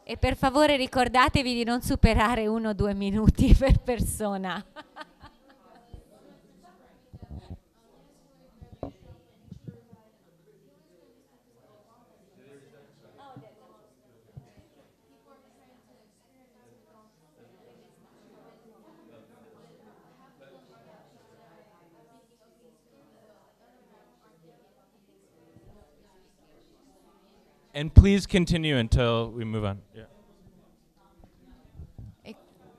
E per favore ricordatevi di non superare 1 o 2 minuti per persona. And please continue until we move on. Yeah. E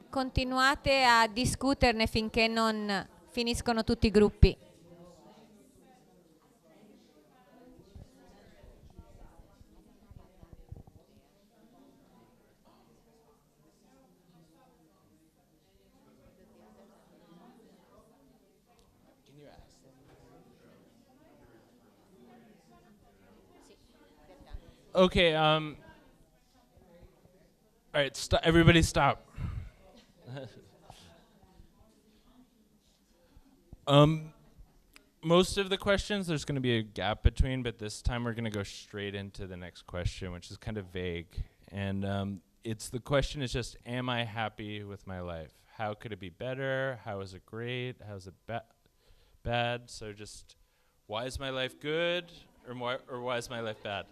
continuate a discuterne finché non finiscono tutti i gruppi. Okay, all right, everybody stop. Most of the questions, there's going to be a gap between, but this time we're going to go straight into the next question, which is kind of vague. And the question is just, am I happy with my life? How could it be better? How is it great? How is it bad? So just, why is my life good? Or why is my life bad?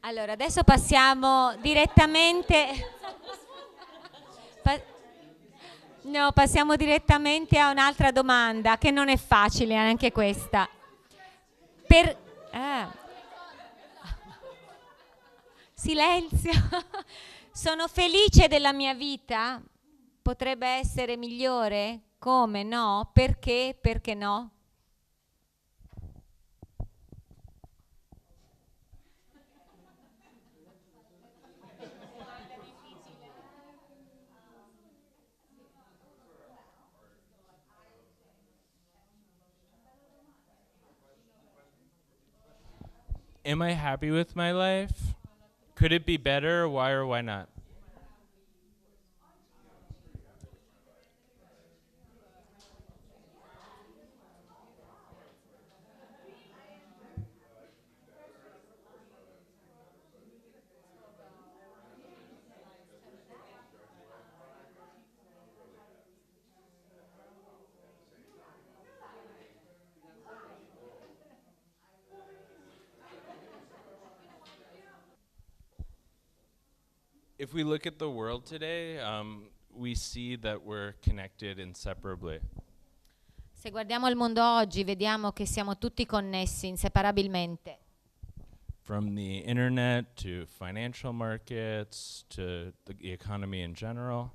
Allora, adesso passiamo direttamente passiamo direttamente a un'altra domanda che non è facile anche questa. Silenzio. Sono felice della mia vita? Potrebbe essere migliore? Come? No? Perché? Perché no? Am I happy with my life? Could it be better? Why or why not? If we look at the world today, we see that we're connected inseparably. Se guardiamo il mondo oggi, vediamo che siamo tutti connessi inseparabilmente. From the internet to financial markets to the economy in general.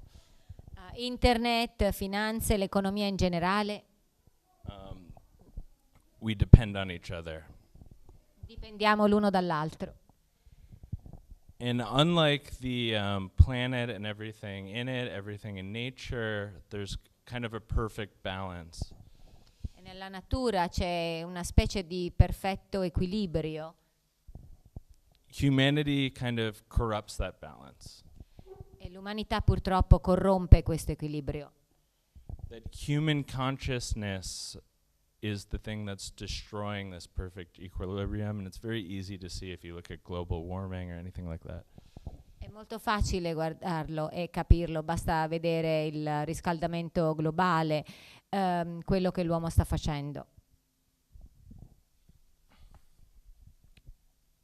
Internet, finanze, l'economia in generale. We depend on each other. Dipendiamo l'uno dall'altro. And unlike the planet and everything in it, everything in nature, there's kind of a perfect balance. E nella natura c'è una specie di perfetto equilibrio. Humanity kind of corrupts that balance. E l'umanità purtroppo corrompe questo equilibrio. That human consciousness is the thing that's destroying this perfect equilibrium, and it's very easy to see if you look at global warming or anything like that. È molto facile guardarlo e capirlo, basta vedere il riscaldamento globale, quello che l'uomo sta facendo.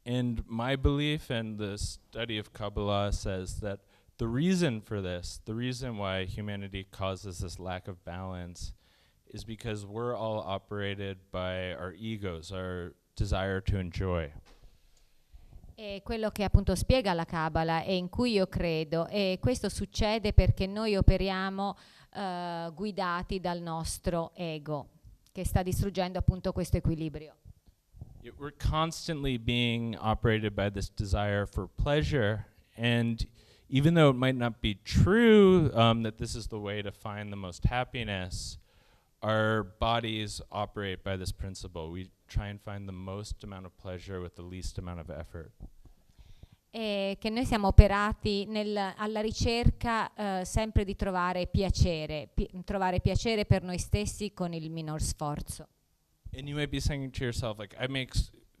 And my belief and the study of Kabbalah says that the reason for this, the reason why humanity causes this lack of balance, is because we're all operated by our egos, our desire to enjoy. E quello che appunto spiega la Kabbalah e in cui io credo, e questo succede perché noi operiamo guidati dal nostro ego, che sta distruggendo appunto questo equilibrio. We're constantly being operated by this desire for pleasure, and even though it might not be true that this is the way to find the most happiness, our bodies operate by this principle. We try and find the most amount of pleasure with the least amount of effort. E che noi siamo operati alla ricerca sempre di trovare piacere per noi stessi con il minor sforzo. And you might be saying to yourself, like, I make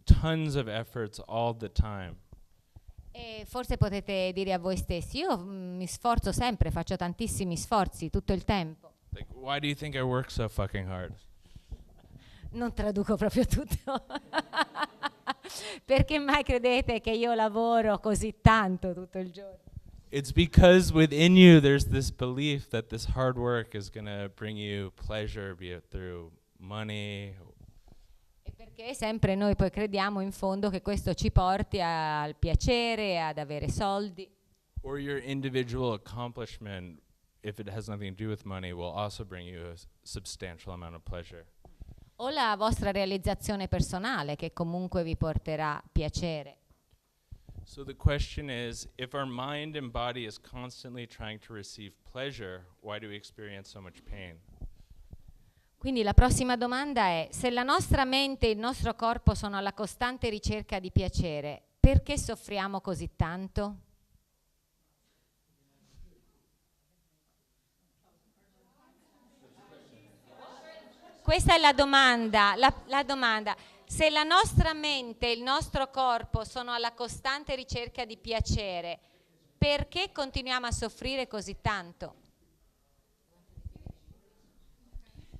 tons of efforts all the time. E forse potete dire a voi stessi, io mi sforzo sempre, faccio tantissimi sforzi tutto il tempo. Like, why do you think I work so fucking hard? Non traduco proprio tutto. Perché mai credete che io lavoro così tanto tutto il giorno? It's because within you there's this belief that this hard work is going to bring you pleasure, be it through money. E perché sempre noi poi crediamo in fondo che questo ci porti al piacere, ad avere soldi. Or your individual accomplishment, if it has nothing to do with money, will also bring you a substantial amount of pleasure. O la vostra realizzazione personale che comunque vi porterà piacere. So the question is, if our mind and body is constantly trying to receive pleasure, why do we experience so much pain? Quindi la prossima domanda è: se la nostra mente e il nostro corpo sono alla costante ricerca di piacere, perché soffriamo così tanto? Questa è la domanda, la domanda. Se la nostra mente e il nostro corpo sono alla costante ricerca di piacere, perché continuiamo a soffrire così tanto?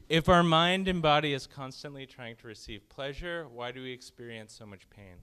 If our mind and body is constantly trying to receive pleasure, why do we experience so much pain?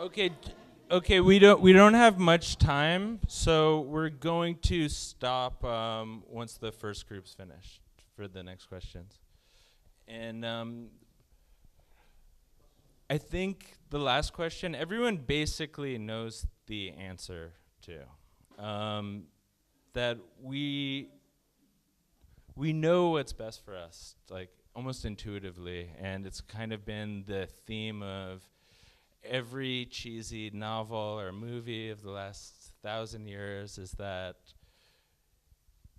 Okay, okay. We don't have much time, so we're going to stop once the first group's finished for the next questions. And I think the last question, everyone basically knows the answer to. That we know what's best for us, like almost intuitively, and it's kind of been the theme of every cheesy novel or movie of the last 1,000 years, is that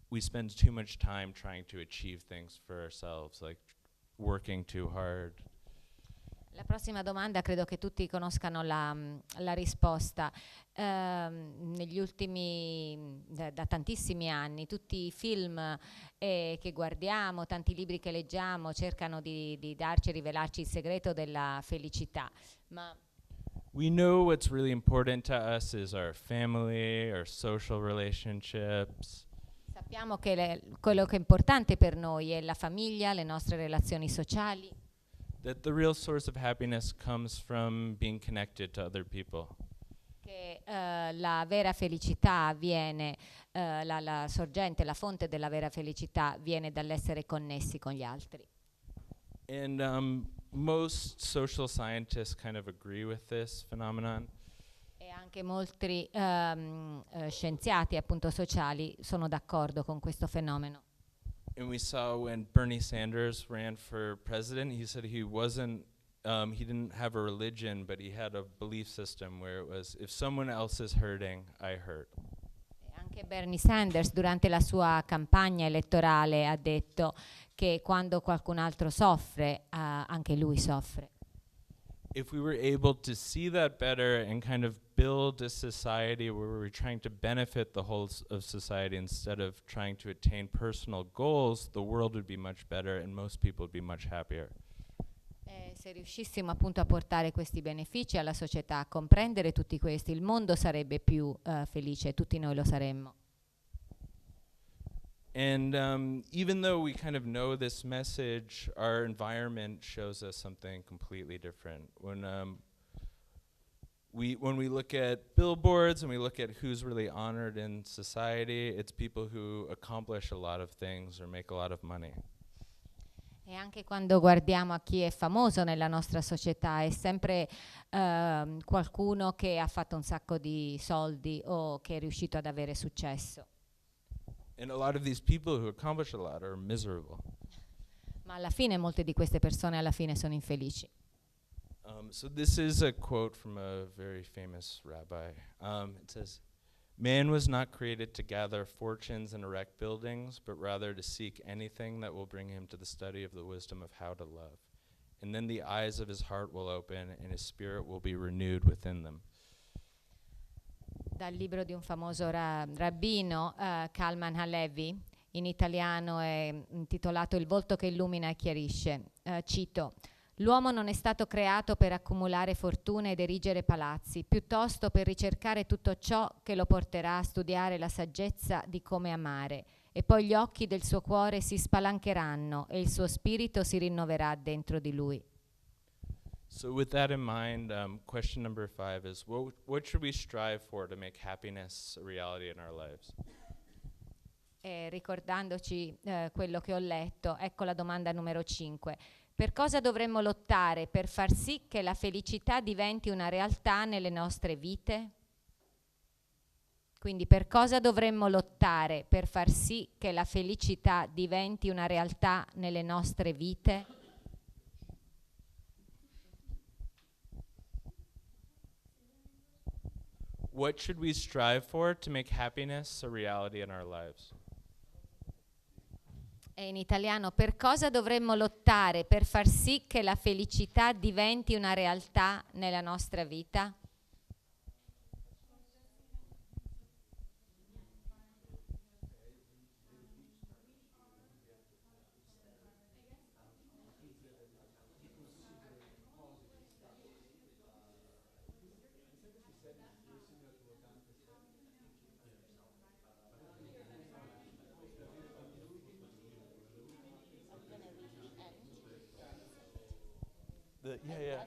we spend too much time trying to achieve things for ourselves, like working too hard. La prossima domanda credo che tutti conoscano la risposta. Negli ultimi, da tantissimi anni, tutti i film che guardiamo, tanti libri che leggiamo cercano di darci, rivelarci il segreto della felicità. Ma We know what's really important to us is our family, our social relationships. sappiamo che quello che è importante per noi è la famiglia, le nostre relazioni sociali. That the real source of happiness comes from being connected to other people. Che la vera felicità viene, la sorgente, la fonte della vera felicità viene dall'essere connessi con gli altri. And most social scientists kind of agree with this phenomenon. E anche molti scienziati appunto sociali sono d'accordo con questo fenomeno. And we saw when Bernie Sanders ran for president, he said he wasn't, he didn't have a religion, but he had a belief system where it was, if someone else is hurting, I hurt. E anche Bernie Sanders durante la sua campagna elettorale ha detto che quando qualcun altro soffre, anche lui soffre. If we were able to see that better and kind of build a society where we were trying to benefit the whole of society instead of trying to attain personal goals, the world would be much better and most people would be much happier. Se riuscissimo appunto a portare questi benefici alla società, a comprendere tutti questi, il mondo sarebbe più felice, tutti noi lo saremmo. And even though we kind of know this message, our environment shows us something completely different. When we look at billboards and we look at who's really honored in society, it's people who accomplish a lot of things or make a lot of money. E anche quando guardiamo a chi è famoso nella nostra società, è sempre qualcuno che ha fatto un sacco di soldi o che è riuscito ad avere successo. And a lot of these people who accomplish a lot are miserable. Ma alla fine molte di queste persone alla fine sono infelici. So this is a quote from a very famous rabbi. It says, "Man was not created to gather fortunes and erect buildings, but rather to seek anything that will bring him to the study of the wisdom of how to love. And then the eyes of his heart will open and his spirit will be renewed within them." Dal libro di un famoso rabbino, Kalman Halevi, in italiano è intitolato Il volto che illumina e chiarisce. Cito: "L'uomo non è stato creato per accumulare fortune ed erigere palazzi, piuttosto per ricercare tutto ciò che lo porterà a studiare la saggezza di come amare, e poi gli occhi del suo cuore si spalancheranno e il suo spirito si rinnoverà dentro di lui." So with that in mind, question number 5 is, what should we strive for to make happiness a reality in our lives? E ricordandoci quello che ho letto, ecco la domanda numero 5. Per cosa dovremmo lottare per far sì che la felicità diventi una realtà nelle nostre vite? Quindi per cosa dovremmo lottare per far sì che la felicità diventi una realtà nelle nostre vite? What should we strive for to make happiness a reality in our lives? E in italiano, per cosa dovremmo lottare per far sì che la felicità diventi una realtà nella nostra vita? Yeah.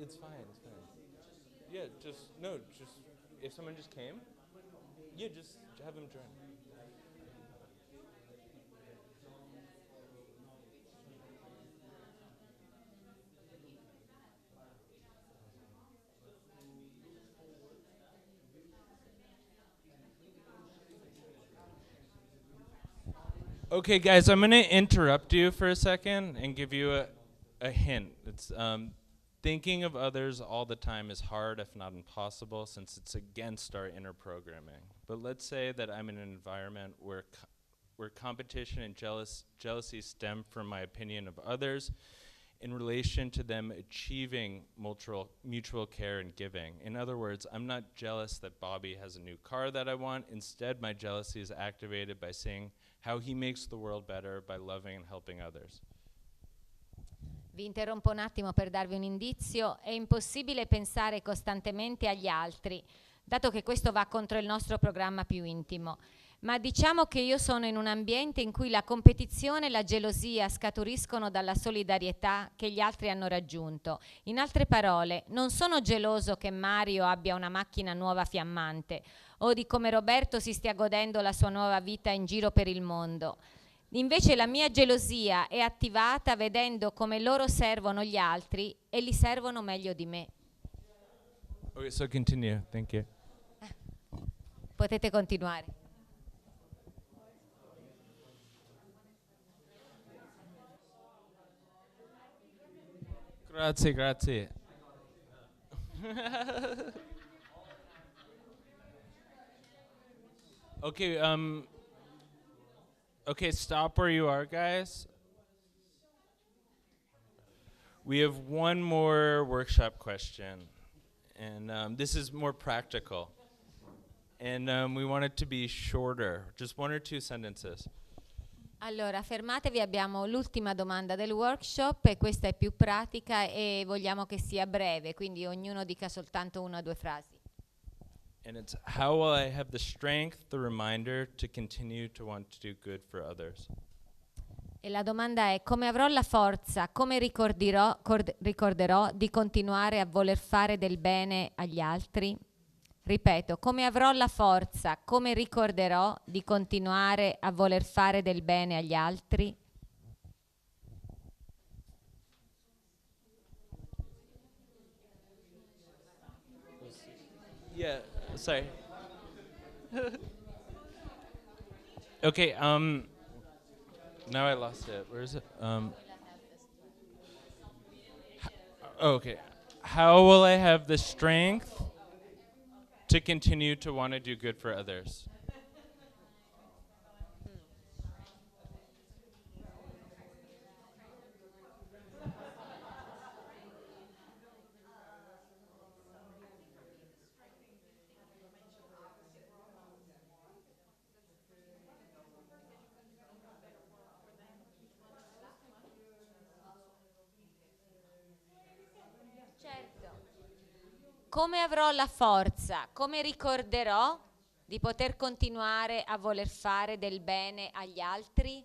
It's fine. It's fine. Yeah, just no. Just if someone just came, yeah, just have them join. Okay, guys, I'm gonna interrupt you for a second and give you a hint. It's thinking of others all the time is hard, if not impossible, since it's against our inner programming. But let's say that I'm in an environment where competition and jealousy stem from my opinion of others in relation to them achieving mutual care and giving. In other words, I'm not jealous that Bobby has a new car that I want. Instead, my jealousy is activated by seeing how he makes the world better by loving and helping others. Vi interrompo un attimo per darvi un indizio. È impossibile pensare costantemente agli altri, dato che questo va contro il nostro programma più intimo. Ma diciamo che io sono in un ambiente in cui la competizione e la gelosia scaturiscono dalla solidarietà che gli altri hanno raggiunto. In altre parole, non sono geloso che Mario abbia una macchina nuova fiammante o di come Roberto si stia godendo la sua nuova vita in giro per il mondo. Invece la mia gelosia è attivata vedendo come loro servono gli altri e li servono meglio di me. Okay, so continue. Thank you. Potete continuare. Grazie, grazie. Okay, okay, stop where you are, guys. We have one more workshop question, and this is more practical. And we want it to be shorter, just 1 or 2 sentences. Allora, fermatevi, abbiamo l'ultima domanda del workshop e questa è più pratica e vogliamo che sia breve, quindi ognuno dica soltanto 1 o 2 frasi. And it's, how will I have the strength, the reminder to continue to want to do good for others? E la domanda è: come avrò la forza, come ricorderò di continuare a voler fare del bene agli altri? Ripeto, come avrò la forza, come ricorderò di continuare a voler fare del bene agli altri? Yeah, sorry. Okay, now I lost it. Where is it? Okay. How will I have the strength to continue to want to do good for others? Come avrò la forza, come ricorderò di poter continuare a voler fare del bene agli altri?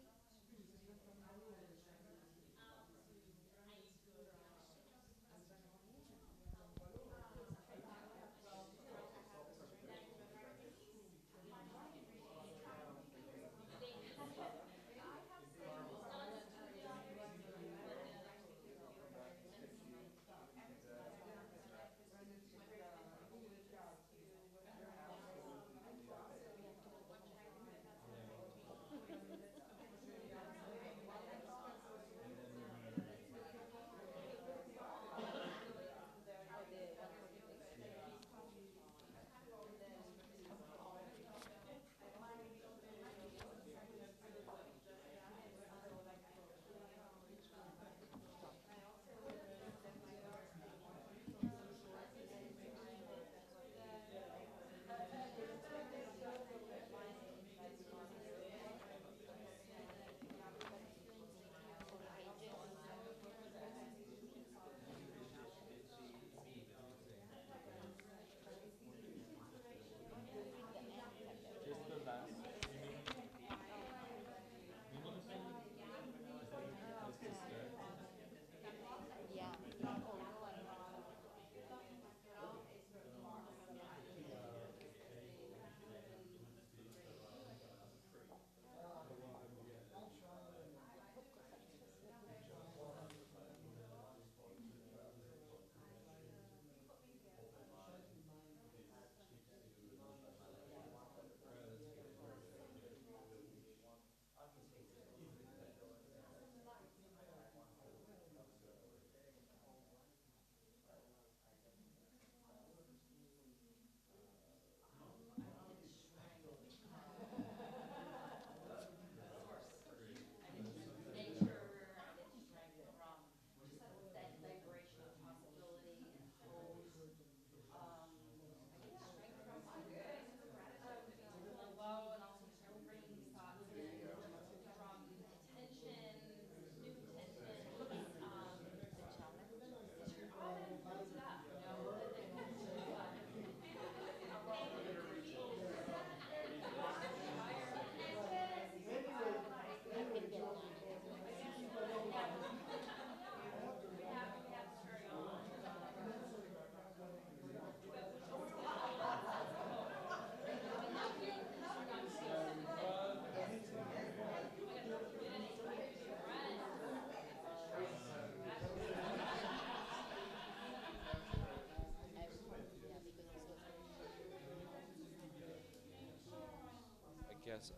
guess.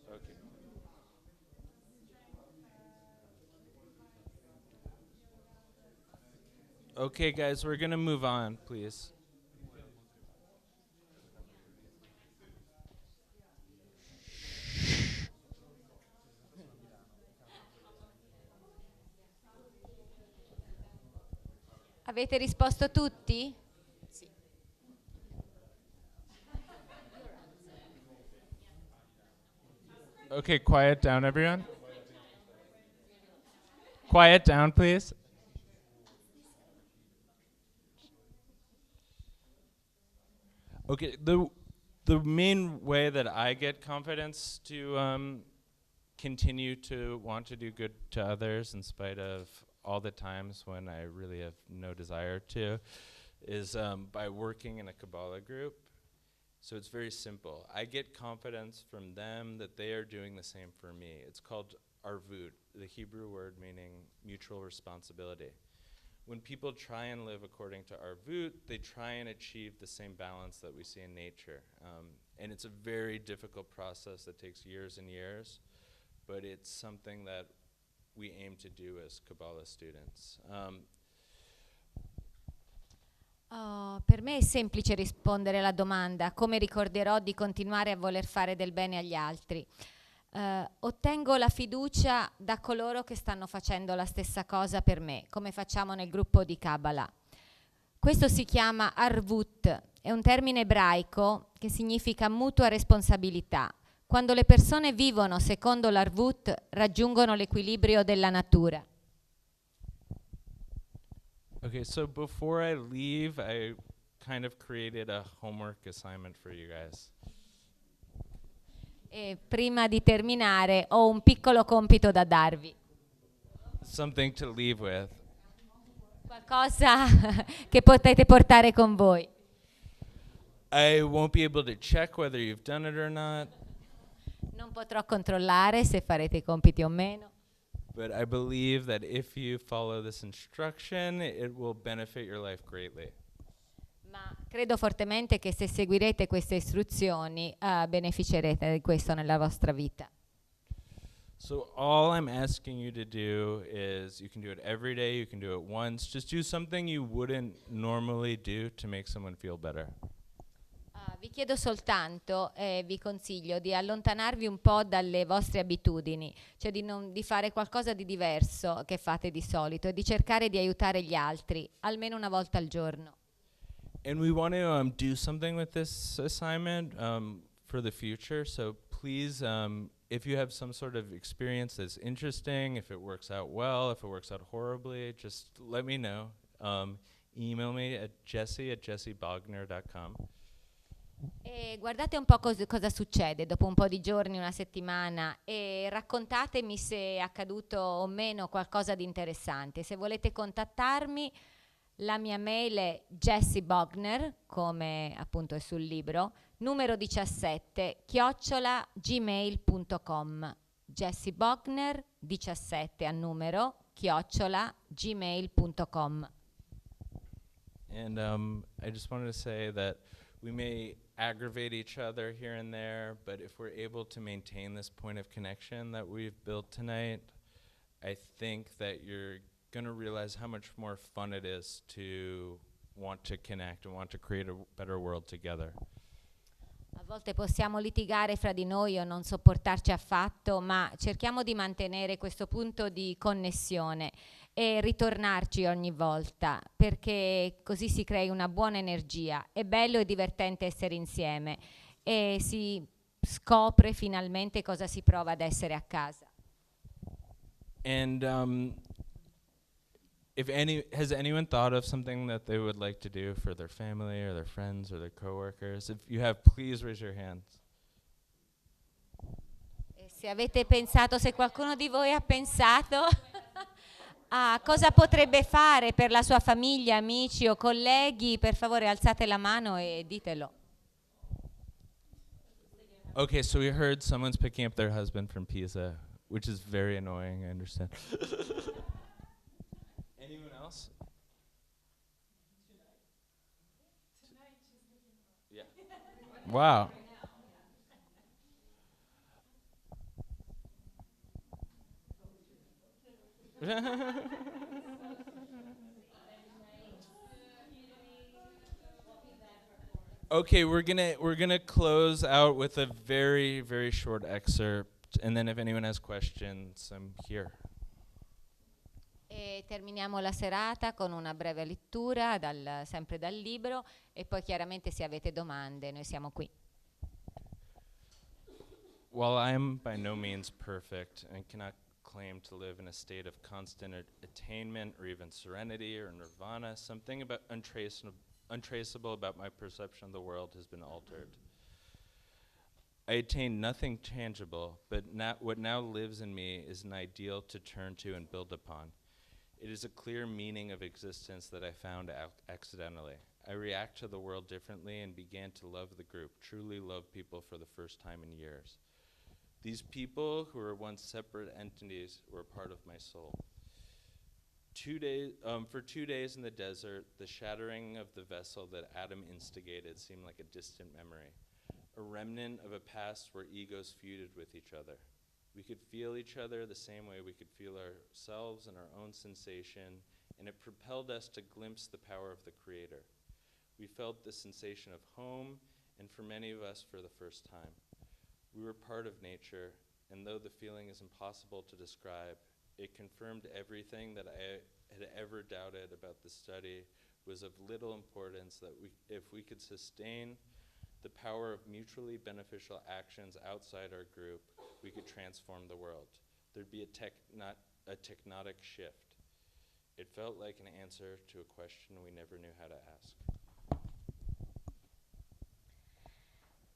Okay. Okay, guys, we're gonna move on, please. Avete risposto tutti? Okay, quiet down, everyone. Quiet down, please. Okay, the main way that I get confidence to continue to want to do good to others in spite of all the times when I really have no desire to is by working in a Kabbalah group. So it's very simple. I get confidence from them that they are doing the same for me. It's called arvut, the Hebrew word meaning mutual responsibility. When people try and live according to arvut, they try and achieve the same balance that we see in nature. And it's a very difficult process that takes years and years, but it's something that we aim to do as Kabbalah students. Per me è semplice rispondere alla domanda: come ricorderò di continuare a voler fare del bene agli altri? Ottengo la fiducia da coloro che stanno facendo la stessa cosa per me, come facciamo nel gruppo di Kabbalah. Questo si chiama arvut, è un termine ebraico che significa mutua responsabilità. Quando le persone vivono secondo l'arvut, raggiungono l'equilibrio della natura. Okay, so before I leave, I kind of created a homework assignment for you guys. E prima di terminare ho un piccolo compito da darvi. Something to leave with. Qualcosa che potete portare con voi. I won't be able to check whether you've done it or not, Non potrò controllare se farete i compiti o meno, but I believe that if you follow this instruction, it will benefit your life greatly. ma credo fortemente che se seguirete queste istruzioni beneficerete di questo nella vostra vita. So all I'm asking you to do is, you can do it every day, you can do it once, just do something you wouldn't normally do to make someone feel better. Vi chiedo soltanto e vi consiglio di allontanarvi un po' dalle vostre abitudini, cioè di fare qualcosa di diverso che fate di solito e di cercare di aiutare gli altri, almeno una volta al giorno. And we want to do something with this assignment for the future, so please, if you have some sort of experience that's interesting, if it works out well, if it works out horribly, just let me know. Email me at jesse@jessebogner.com. E guardate un po' cosa succede dopo un po' di giorni, una settimana, e raccontatemi se è accaduto o meno qualcosa di interessante. Se volete contattarmi, la mia mail è jessebogner, come appunto è sul libro, numero 17 @gmail.com. jessebogner 17 a numero @gmail.com. And I just wanted to say that we may aggravate each other here and there, but if we're able to maintain this point of connection that we've built tonight, I think that you're going to realize how much more fun it is to want to connect and want to create a better world together. A volte possiamo litigare fra di noi o non sopportarci affatto, ma cerchiamo di mantenere questo punto di connessione e ritornarci ogni volta, perché così si crea una buona energia. È bello e divertente essere insieme e si scopre finalmente cosa si prova ad essere a casa. And has anyone thought of something that they would like to do for their family or their friends or their coworkers? If you have, please raise your hands. E se avete pensato, se qualcuno di voi ha pensato a cosa potrebbe fare per la sua famiglia, amici o colleghi, per favore alzate la mano e ditelo. Okay, so we heard someone's picking up their husband from Pisa, which is very annoying, I understand. Anyone else? Yeah. Wow. Okay, we're gonna close out with a very, very short excerpt, and then if anyone has questions, I'm here. E terminiamo la serata con una breve lettura, sempre dal libro, e poi chiaramente se avete domande noi siamo qui. While I am by no means perfect and cannot claim to live in a state of constant attainment or even serenity or nirvana, something about untraceable about my perception of the world has been altered. I attain nothing tangible, but what now lives in me is an ideal to turn to and build upon. It is a clear meaning of existence that I found accidentally. I react to the world differently and began to love the group, truly love people for the first time in years. These people, who were once separate entities, were part of my soul. For 2 days in the desert, the shattering of the vessel that Adam instigated seemed like a distant memory, a remnant of a past where egos feuded with each other. We could feel each other the same way we could feel ourselves and our own sensation, and it propelled us to glimpse the power of the Creator. We felt the sensation of home, and for many of us, for the first time. We were part of nature, and though the feeling is impossible to describe, it confirmed everything that I had ever doubted about the study was of little importance, that if we could sustain the power of mutually beneficial actions outside our group, we could transform the world. There'd be a tectonic shift. It felt like an answer to a question we never knew how to ask.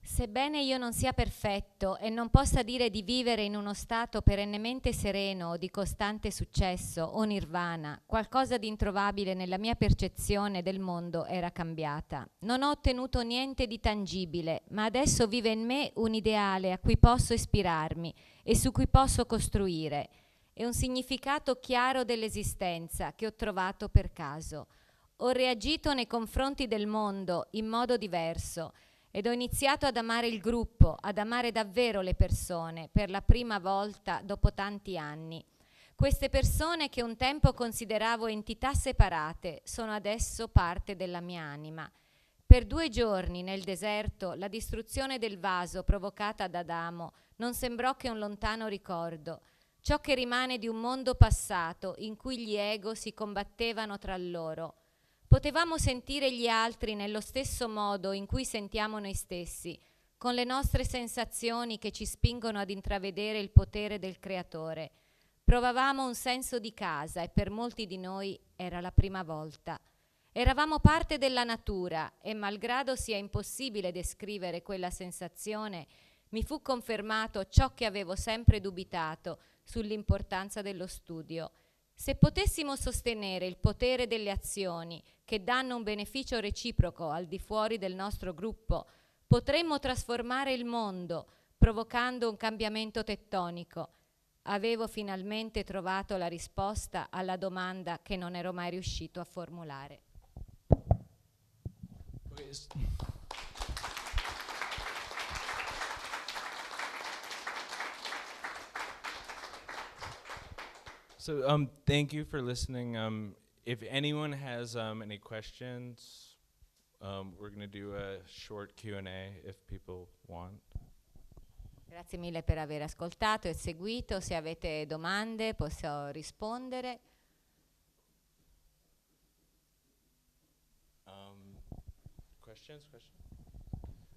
Sebbene io non sia perfetto e non possa dire di vivere in uno stato perennemente sereno o di costante successo o nirvana, qualcosa di introvabile nella mia percezione del mondo era cambiata. Non ho ottenuto niente di tangibile, ma adesso vive in me un ideale a cui posso ispirarmi e su cui posso costruire. È un significato chiaro dell'esistenza che ho trovato per caso. Ho reagito nei confronti del mondo in modo diverso ed ho iniziato ad amare il gruppo, ad amare davvero le persone, per la prima volta dopo tanti anni. Queste persone che un tempo consideravo entità separate sono adesso parte della mia anima. Per 2 giorni nel deserto la distruzione del vaso provocata da Adamo non sembrò che un lontano ricordo, ciò che rimane di un mondo passato in cui gli ego si combattevano tra loro. Potevamo sentire gli altri nello stesso modo in cui sentiamo noi stessi, con le nostre sensazioni che ci spingono ad intravedere il potere del Creatore. Provavamo un senso di casa e per molti di noi era la prima volta. Eravamo parte della natura e malgrado sia impossibile descrivere quella sensazione, mi fu confermato ciò che avevo sempre dubitato sull'importanza dello studio. Se potessimo sostenere il potere delle azioni che danno un beneficio reciproco al di fuori del nostro gruppo, potremmo trasformare il mondo, provocando un cambiamento tettonico. Avevo finalmente trovato la risposta alla domanda che non ero mai riuscito a formulare. So thank you for listening. If anyone has any questions, we're going to do a short Q&A if people want. Grazie mille per aver ascoltato e seguito. Se avete domande posso rispondere. Questions?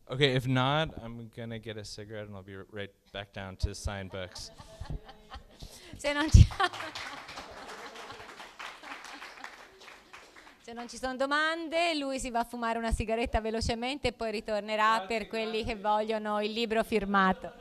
Okay, if not, I'm going to get a cigarette and I'll be right back down to sign books. Se non ci sono domande, lui si va a fumare una sigaretta velocemente e poi ritornerà per quelli che vogliono il libro firmato.